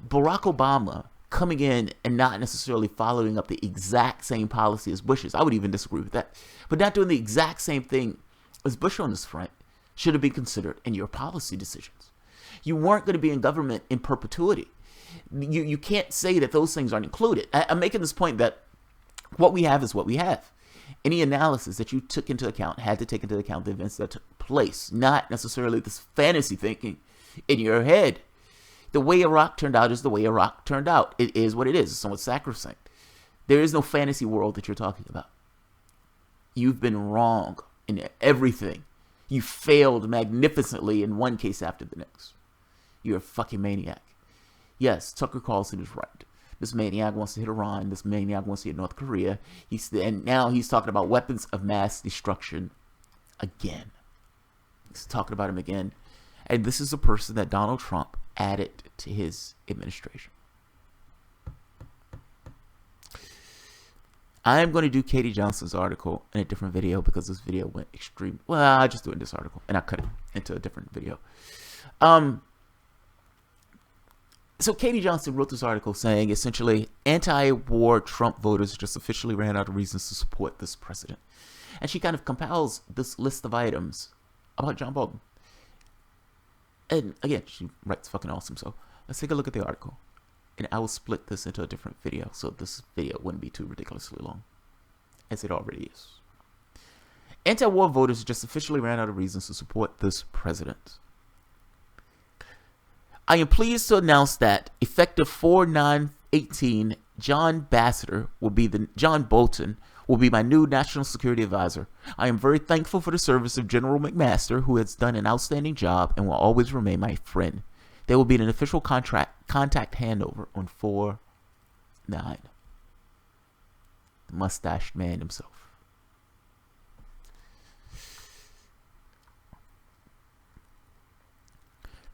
Barack Obama coming in and not necessarily following up the exact same policy as Bush's, I would even disagree with that, but not doing the exact same thing as Bush on this front should have been considered in your policy decisions. You weren't going to be in government in perpetuity. You can't say that those things aren't included. I'm making this point that what we have is what we have. Any analysis that you took into account had to take into account the events that took place, not necessarily this fantasy thinking in your head. The way Iraq turned out is the way Iraq turned out. It is what it is. It's somewhat sacrosanct. There is no fantasy world that you're talking about. You've been wrong in everything. You failed magnificently in one case after the next. You're a fucking maniac. Yes, Tucker Carlson is right. This maniac wants to hit Iran. This maniac wants to hit North Korea. And now he's talking about weapons of mass destruction again. He's talking about him again. And this is a person that Donald Trump added to his administration. I'm going to do Katie Johnston's article in a different video because this video went extreme. Well, I'll just do it in this article and I'll cut it into a different video. So Katie Johnston wrote this article saying essentially anti-war Trump voters just officially ran out of reasons to support this president. And she kind of compiles this list of items about John Bolton. And again, she writes fucking awesome. So let's take a look at the article. And I will split this into a different video so this video wouldn't be too ridiculously long, as it already is. Anti-war voters just officially ran out of reasons to support this president. I am pleased to announce that effective 4/9/18, John Bolton will be my new national security advisor. I am very thankful for the service of General McMaster, who has done an outstanding job and will always remain my friend. There will be an official contact handover on 4/9. The mustached man himself.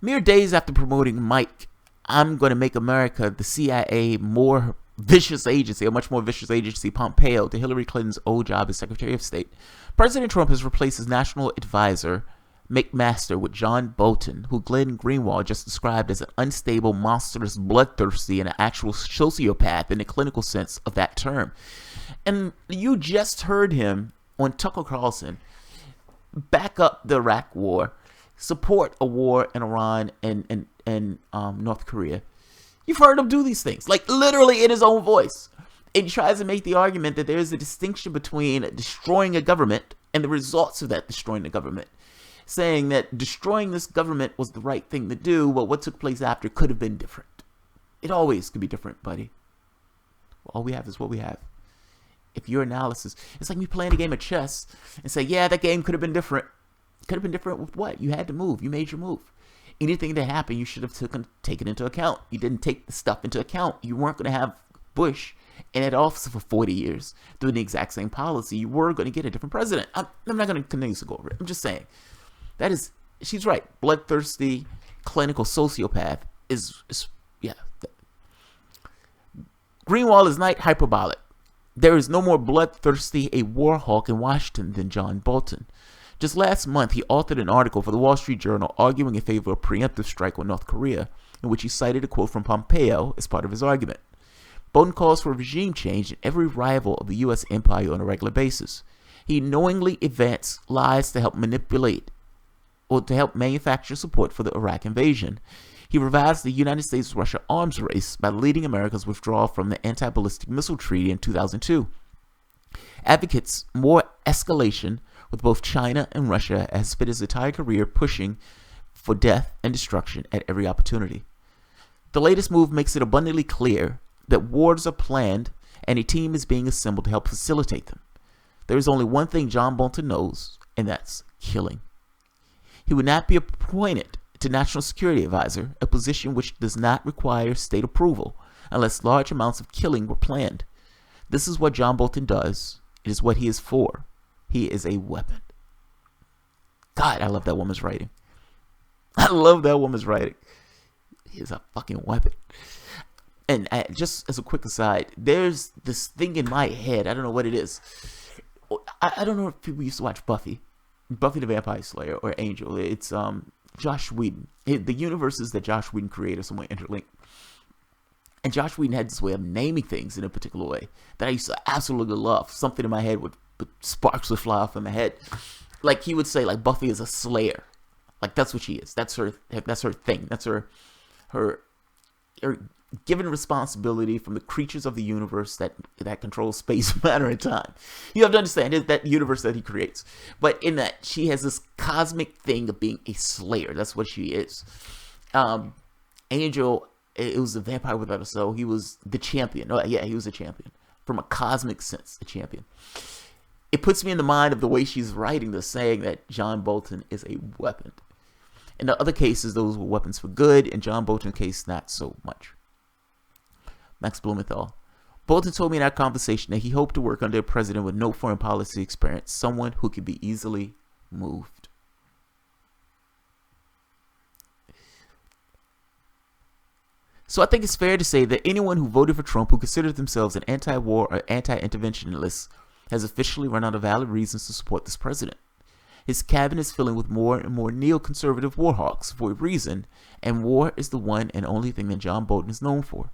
Mere days after promoting Mike, I'm going to make America the CIA more vicious agency, a much more vicious agency, Pompeo, to Hillary Clinton's old job as Secretary of State, President Trump has replaced his national advisor, McMaster, with John Bolton, who Glenn Greenwald just described as an unstable, monstrous, bloodthirsty, and an actual sociopath in the clinical sense of that term. And you just heard him on Tucker Carlson back up the Iraq War, support a war in Iran and North Korea. You've heard him do these things, like literally in his own voice. And he tries to make the argument that there's a distinction between destroying a government and the results of that destroying the government. Saying that destroying this government was the right thing to do, but what took place after could have been different. It always could be different, buddy. All we have is what we have. If your analysis, it's like me playing a game of chess and say, yeah, that game could have been different. Could have been different with what? You had to move. You made your move. Anything that happened, you should have taken into account. You didn't take the stuff into account. You weren't going to have Bush in that office for 40 years doing the exact same policy. You were going to get a different president. I'm not going to continue to go over it. I'm just saying. She's right. Bloodthirsty, clinical sociopath is yeah. Greenwald is not hyperbolic. There is no more bloodthirsty a war hawk in Washington than John Bolton. Just last month, he authored an article for the Wall Street Journal arguing in favor of a preemptive strike on North Korea, in which he cited a quote from Pompeo as part of his argument. Bolton calls for regime change in every rival of the U.S. empire on a regular basis. He knowingly advanced lies to help manipulate or to help manufacture support for the Iraq invasion. He revised the United States-Russia arms race by leading America's withdrawal from the Anti-Ballistic Missile Treaty in 2002. Advocates more escalation with both China and Russia, has spent his entire career pushing for death and destruction at every opportunity. The latest move makes it abundantly clear that wars are planned and a team is being assembled to help facilitate them. There is only one thing John Bolton knows, and that's killing. He would not be appointed to National Security Advisor, a position which does not require state approval, unless large amounts of killing were planned. This is what John Bolton does. It is what he is for. He is a weapon. God, I love that woman's writing. I love that woman's writing. He is a fucking weapon. And just as a quick aside, there's this thing in my head. I don't know what it is. I don't know if people used to watch Buffy the Vampire Slayer, or Angel. It's Josh Whedon. The universes that Josh Whedon created are somewhat interlinked. And Josh Whedon had this way of naming things in a particular way that I used to absolutely love. Something in my head would sparks would fly off in my head. Like he would say, like Buffy is a slayer. Like that's what she is. That's her thing. That's her given responsibility from the creatures of the universe that controls space, matter, and time. You have to understand that universe that he creates. But in that, she has this cosmic thing of being a slayer. That's what she is. Angel, it was a vampire without a soul. He was the champion. Oh, yeah, he was a champion. From a cosmic sense, a champion. It puts me in the mind of the way she's writing this, saying that John Bolton is a weapon. In the other cases, those were weapons for good. In John Bolton's case, not so much. Max Blumenthal. Bolton told me in our conversation that he hoped to work under a president with no foreign policy experience, someone who could be easily moved. So I think it's fair to say that anyone who voted for Trump who considers themselves an anti-war or anti-interventionalist has officially run out of valid reasons to support this president. His cabinet is filling with more and more neoconservative war hawks for a reason, and war is the one and only thing that John Bolton is known for.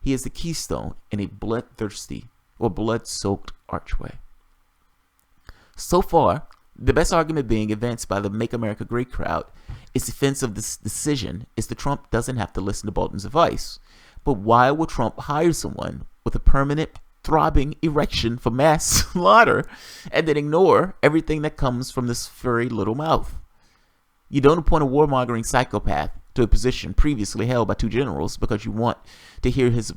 He is the keystone in a bloodthirsty or blood-soaked archway. So far, the best argument being advanced by the Make America Great crowd is defense of this decision is that Trump doesn't have to listen to Bolton's advice. But why would Trump hire someone with a permanent, throbbing erection for mass slaughter and then ignore everything that comes from this furry little mouth? You don't appoint a warmongering psychopath to a position previously held by two generals because you don't want to hear his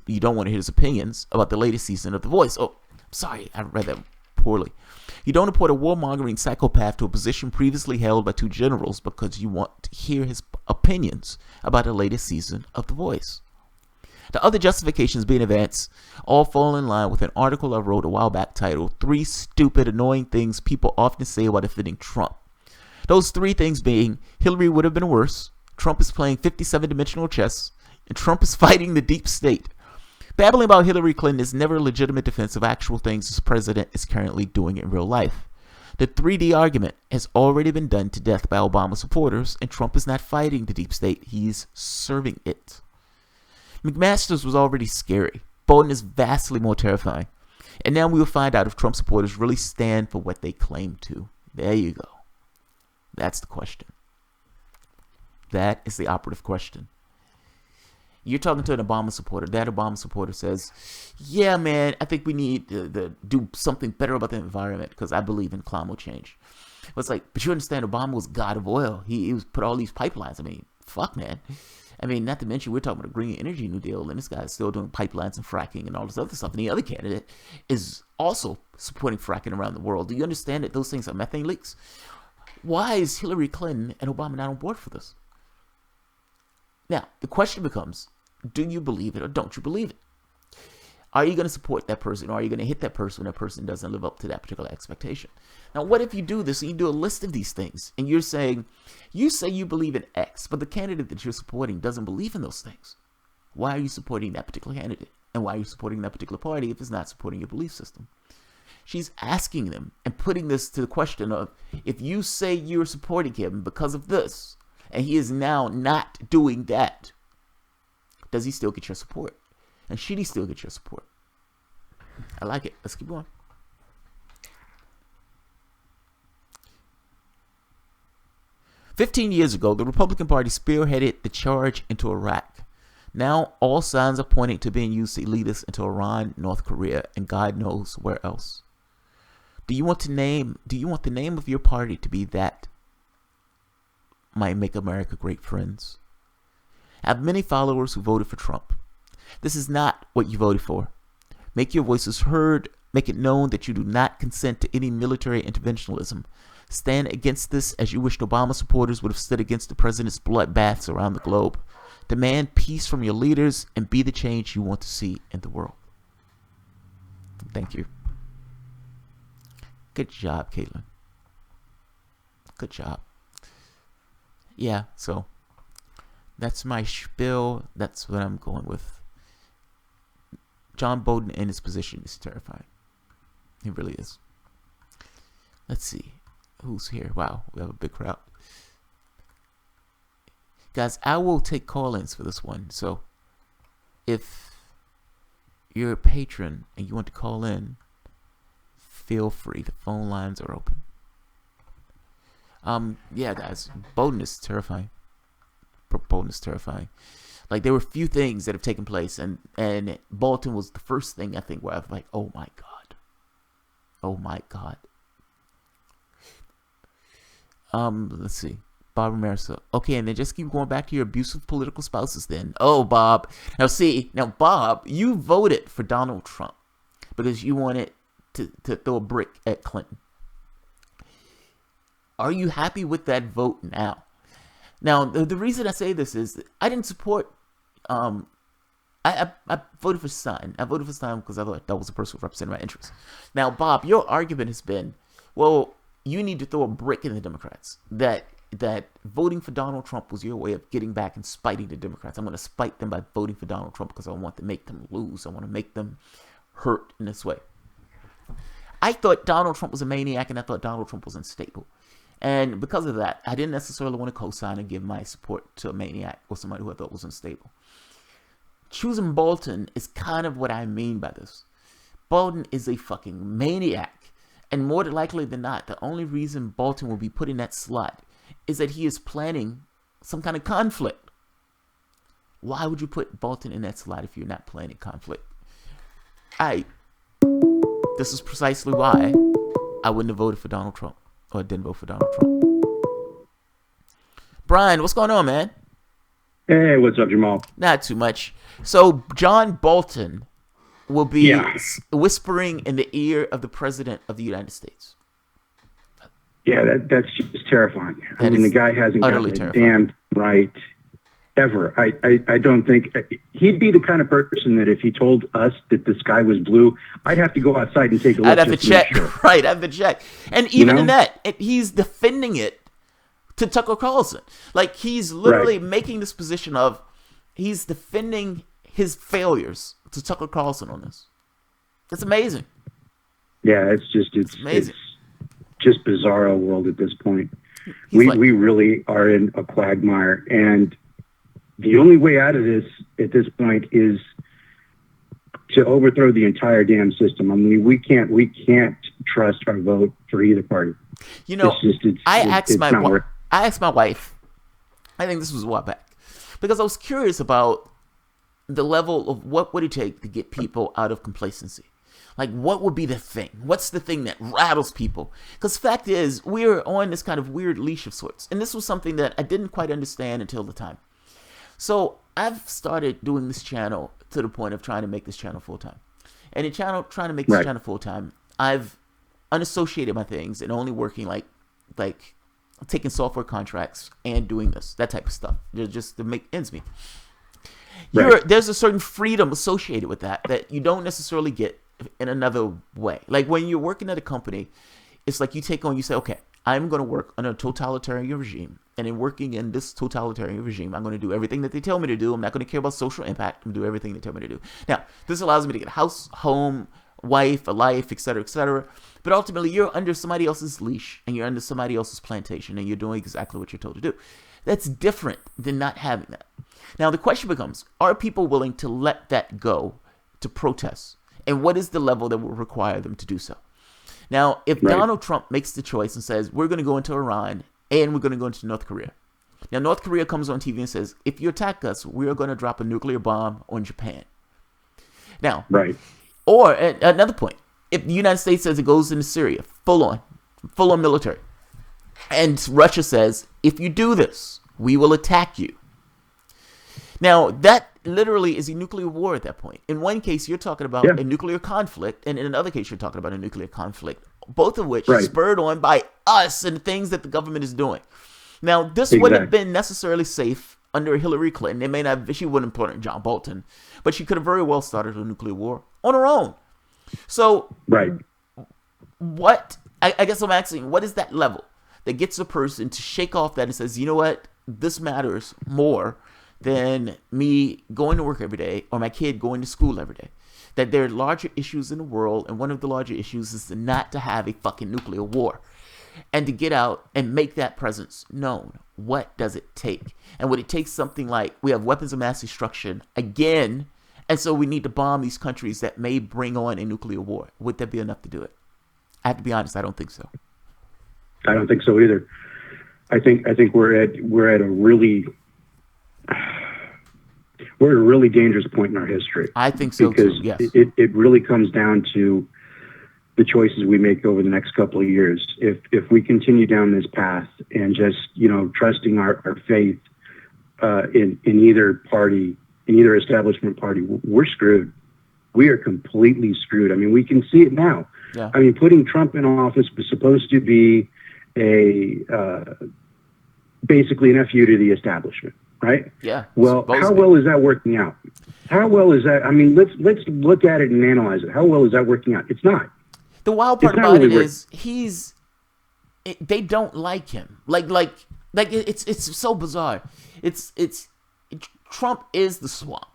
opinions about the latest season of The Voice. Oh, sorry, I read that poorly. You don't appoint a warmongering psychopath to a position previously held by two generals because you want to hear his opinions about the latest season of The Voice. The other justifications being advanced all fall in line with an article I wrote a while back titled 3 Stupid Annoying Things People Often Say While Defending Trump. Those 3 things being Hillary would have been worse, Trump is playing 57-dimensional chess, and Trump is fighting the deep state. Babbling about Hillary Clinton is never a legitimate defense of actual things this president is currently doing in real life. The 3D argument has already been done to death by Obama supporters, and Trump is not fighting the deep state, he's serving it. McMaster's was already scary. Bolton is vastly more terrifying. And now we will find out if Trump supporters really stand for what they claim to. There you go. That's the question. That is the operative question. You're talking to an Obama supporter. That Obama supporter says, yeah, man, I think we need to do something better about the environment because I believe in climate change. But it's like, but you understand Obama was god of oil. He was put all these pipelines. I mean, fuck, man. I mean, not to mention we're talking about a green energy new deal, and this guy is still doing pipelines and fracking and all this other stuff. And the other candidate is also supporting fracking around the world. Do you understand that those things are methane leaks? Why is Hillary Clinton and Obama not on board for this? Now, the question becomes, do you believe it or don't you believe it? Are you going to support that person or are you going to hit that person when that person doesn't live up to that particular expectation? Now, what if you do this and you do a list of these things and you say you believe in X, but the candidate that you're supporting doesn't believe in those things? Why are you supporting that particular candidate? And why are you supporting that particular party if it's not supporting your belief system? She's asking them and putting this to the question of, if you say you're supporting him because of this, and he is now not doing that, does he still get your support? And should he still get your support? I like it. Let's keep going. "15 years ago, the Republican Party spearheaded the charge into Iraq. Now, all signs are pointing to being used to lead us into Iran, North Korea, and God knows where else. Do you want the name of your party to be that? My Make America Great friends. I have many followers who voted for Trump. This is not what you voted for. Make your voices heard. Make it known that you do not consent to any military interventionism. Stand against this as you wished Obama supporters would have stood against the president's bloodbaths around the globe. Demand peace from your leaders and be the change you want to see in the world." Thank you. Good job, Caitlyn. Good job. Yeah, so that's my spiel. That's what I'm going with. John Bolton in his position is terrifying. He really is. Let's see. Who's here? Wow, we have a big crowd. Guys, I will take call-ins for this one. So if you're a patron and you want to call in, feel free. The phone lines are open. Yeah, guys, Bolton is terrifying. Bolton is terrifying. Like, there were a few things that have taken place, and Bolton was the first thing, I think, where I was like, oh my God. Oh my God. Let's see. Bob Ramirez. Okay, and then just keep going back to your abusive political spouses then. Oh, Bob. Now, Bob, you voted for Donald Trump because you wanted to throw a brick at Clinton. Are you happy with that vote now? Now, the reason I say this is I didn't support. I voted for Stein. I voted for Stein because I thought that was a person who represented my interests. Now, Bob, your argument has been, well, you need to throw a brick in the Democrats. That voting for Donald Trump was your way of getting back and spiting the Democrats. I'm going to spite them by voting for Donald Trump because I want to make them lose. I want to make them hurt in this way. I thought Donald Trump was a maniac, and I thought Donald Trump was unstable. And because of that, I didn't necessarily want to co-sign and give my support to a maniac or somebody who I thought was unstable. Choosing Bolton is kind of what I mean by this. Bolton is a fucking maniac. And more likely than not, the only reason Bolton will be put in that slot is that he is planning some kind of conflict. Why would you put Bolton in that slot if you're not planning conflict? This is precisely why I wouldn't have voted for Donald Trump, or didn't vote for Donald Trump. Brian, what's going on, man? Hey, what's up, Jamal? Not too much. So John Bolton will be whispering in the ear of the President of the United States. Yeah, that's just terrifying. I mean, the guy hasn't gotten it damn right ever. I don't think he'd be the kind of person that if he told us that the sky was blue, I'd have to go outside and take a look. I'd have to check. Right, I'd have to check. And even in that, he's defending it to Tucker Carlson. Like, he's literally making this position of he's defending his failures to Tucker Carlson on this. It's amazing. Yeah, it's amazing. It's just bizarro world at this point. We really are in a quagmire, and the only way out of this at this point is to overthrow the entire damn system. I mean, we can't trust our vote for either party. You know, I asked my wife, I think this was a while back, because I was curious about the level of what would it take to get people out of complacency. Like, what would be the thing? What's the thing that rattles people? Because the fact is, we're on this kind of weird leash of sorts. And this was something that I didn't quite understand until the time. So I've started doing this channel to the point of trying to make this channel full-time. And in trying to make this channel full-time, I've unassociated my things and only working like taking software contracts and doing that type of stuff, just to make ends meet. There's a certain freedom associated with that you don't necessarily get in another way. Like when you're working at a company, it's like you say, okay, I'm going to work on a totalitarian regime. And in working in this totalitarian regime, I'm going to do everything that they tell me to do. I'm not going to care about social impact. I'm going to do everything they tell me to do. Now, this allows me to get a house, home, wife, a life, etc., etc. But ultimately, you're under somebody else's leash and you're under somebody else's plantation and you're doing exactly what you're told to do. That's different than not having that. Now, the question becomes, are people willing to let that go to protest? And what is the level that will require them to do so? Now, if Donald Trump makes the choice and says, we're going to go into Iran and we're going to go into North Korea. Now, North Korea comes on TV and says, if you attack us, we're going to drop a nuclear bomb on Japan. Now, or at another point, if the United States says it goes into Syria, full on military, and Russia says, if you do this, we will attack you. Now, that literally is a nuclear war at that point. In one case, you're talking about a nuclear conflict, and in another case, you're talking about a nuclear conflict, both of which are spurred on by us and things that the government is doing. Now, this wouldn't have been necessarily safe under Hillary Clinton. It may not. She wouldn't have put in John Bolton, but she could have very well started a nuclear war on her own. So, what? I guess I'm asking, what is that level that gets a person to shake off that and says, you know what, this matters more than me going to work every day or my kid going to school every day? That there are larger issues in the world, and one of the larger issues is not to have a fucking nuclear war. And to get out and make that presence known. What does it take? And would it take something like, we have weapons of mass destruction again, and so we need to bomb these countries that may bring on a nuclear war? Would that be enough to do it? I have to be honest, I don't think so. I don't think so either. I think we're at a really dangerous point in our history. I think so because too. Yes. It really comes down to the choices we make over the next couple of years. If we continue down this path and just trusting our faith in either party, in either establishment party, we're screwed. We are completely screwed. I mean, we can see it now. Yeah. I mean, putting Trump in office was supposed to be basically an FU to the establishment, right? Yeah. Well, how well is that working out? How well is that? I mean, let's look at it and analyze it. How well is that working out? It's not. The wild part about it is they don't like him. Like it's so bizarre. It's Trump is the swamp.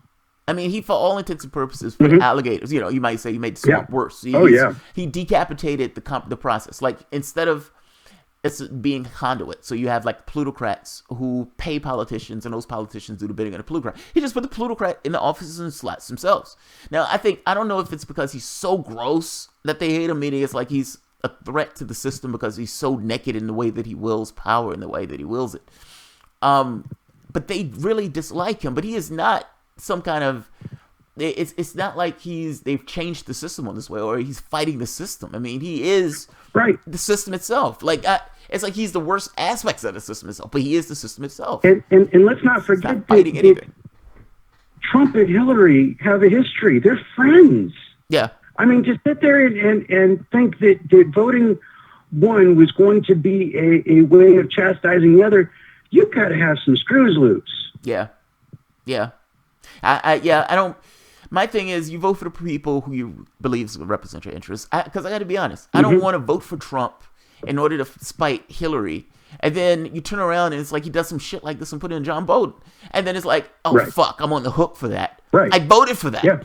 I mean, he, for all intents and purposes, for the alligators, you know, you might say he made the swamp worse. He decapitated the process. Like, instead of it's being conduit, so you have like plutocrats who pay politicians, and those politicians do the bidding of the plutocrat. He just put the plutocrat in the offices and slats themselves. Now, I don't know if it's because he's so gross that they hate him, meaning it's like he's a threat to the system because he's so naked in the way that he wills power, in the way that he wills it. But they really dislike him. But he is not some kind of, it's not like they've changed the system on this way, or he's fighting the system. I mean, he is the system itself. Like, it's like he's the worst aspects of the system itself, but he is the system itself. And let's not forget that Trump and Hillary have a history. They're friends. Yeah. I mean, just sit there and think that voting one was going to be a way of chastising the other. You've got to have some screws loose. Yeah. Yeah. I don't. My thing is, you vote for the people who you believe represent your interests. Because I got to be honest, I don't want to vote for Trump in order to spite Hillary, and then you turn around and it's like he does some shit like this and put in John Bolton, and then it's like, oh fuck, I'm on the hook for that. Right. I voted for that. Yeah.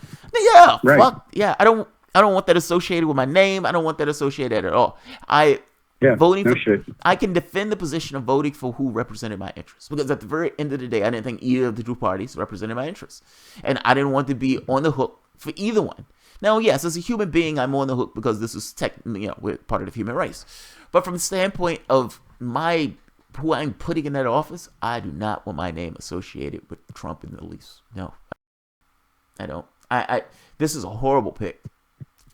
Fuck. Yeah. I don't want that associated with my name. I don't want that associated at all. I can defend the position of voting for who represented my interests, because at the very end of the day, I didn't think either of the two parties represented my interests, and I didn't want to be on the hook for either one. Now, yes, as a human being, I'm on the hook because this is technically, we're part of the human race. But from the standpoint of who I'm putting in that office, I do not want my name associated with Trump in the least. No, I don't. This is a horrible pick.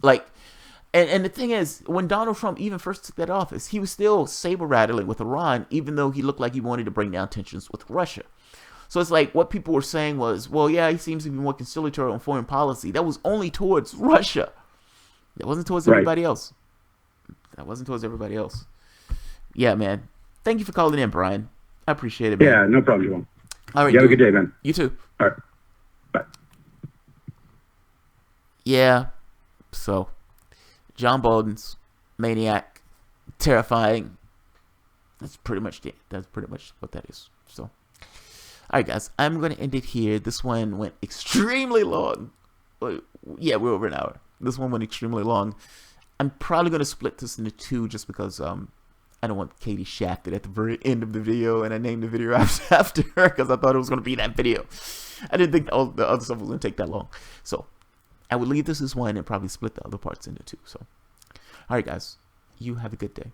Like, and the thing is, when Donald Trump even first took that office, he was still saber-rattling with Iran, even though he looked like he wanted to bring down tensions with Russia. So it's like, what people were saying was, well, yeah, he seems to be more conciliatory on foreign policy. That was only towards Russia. That wasn't towards everybody else. Yeah, man. Thank you for calling in, Brian. I appreciate it, man. Yeah, no problem, Joel. All right, you have a good day, man. You too. All right. Bye. Yeah. So, John Bolton's Maniac, terrifying. That's pretty much what that is. So, all right, guys, I'm going to end it here. This one went extremely long. Yeah, we're over an hour. This one went extremely long. I'm probably going to split this into two just because I don't want Katie shafted at the very end of the video, and I named the video after her because I thought it was going to be that video. I didn't think all the other stuff was going to take that long. So, I would leave this as one and probably split the other parts into two. So, all right, guys, you have a good day.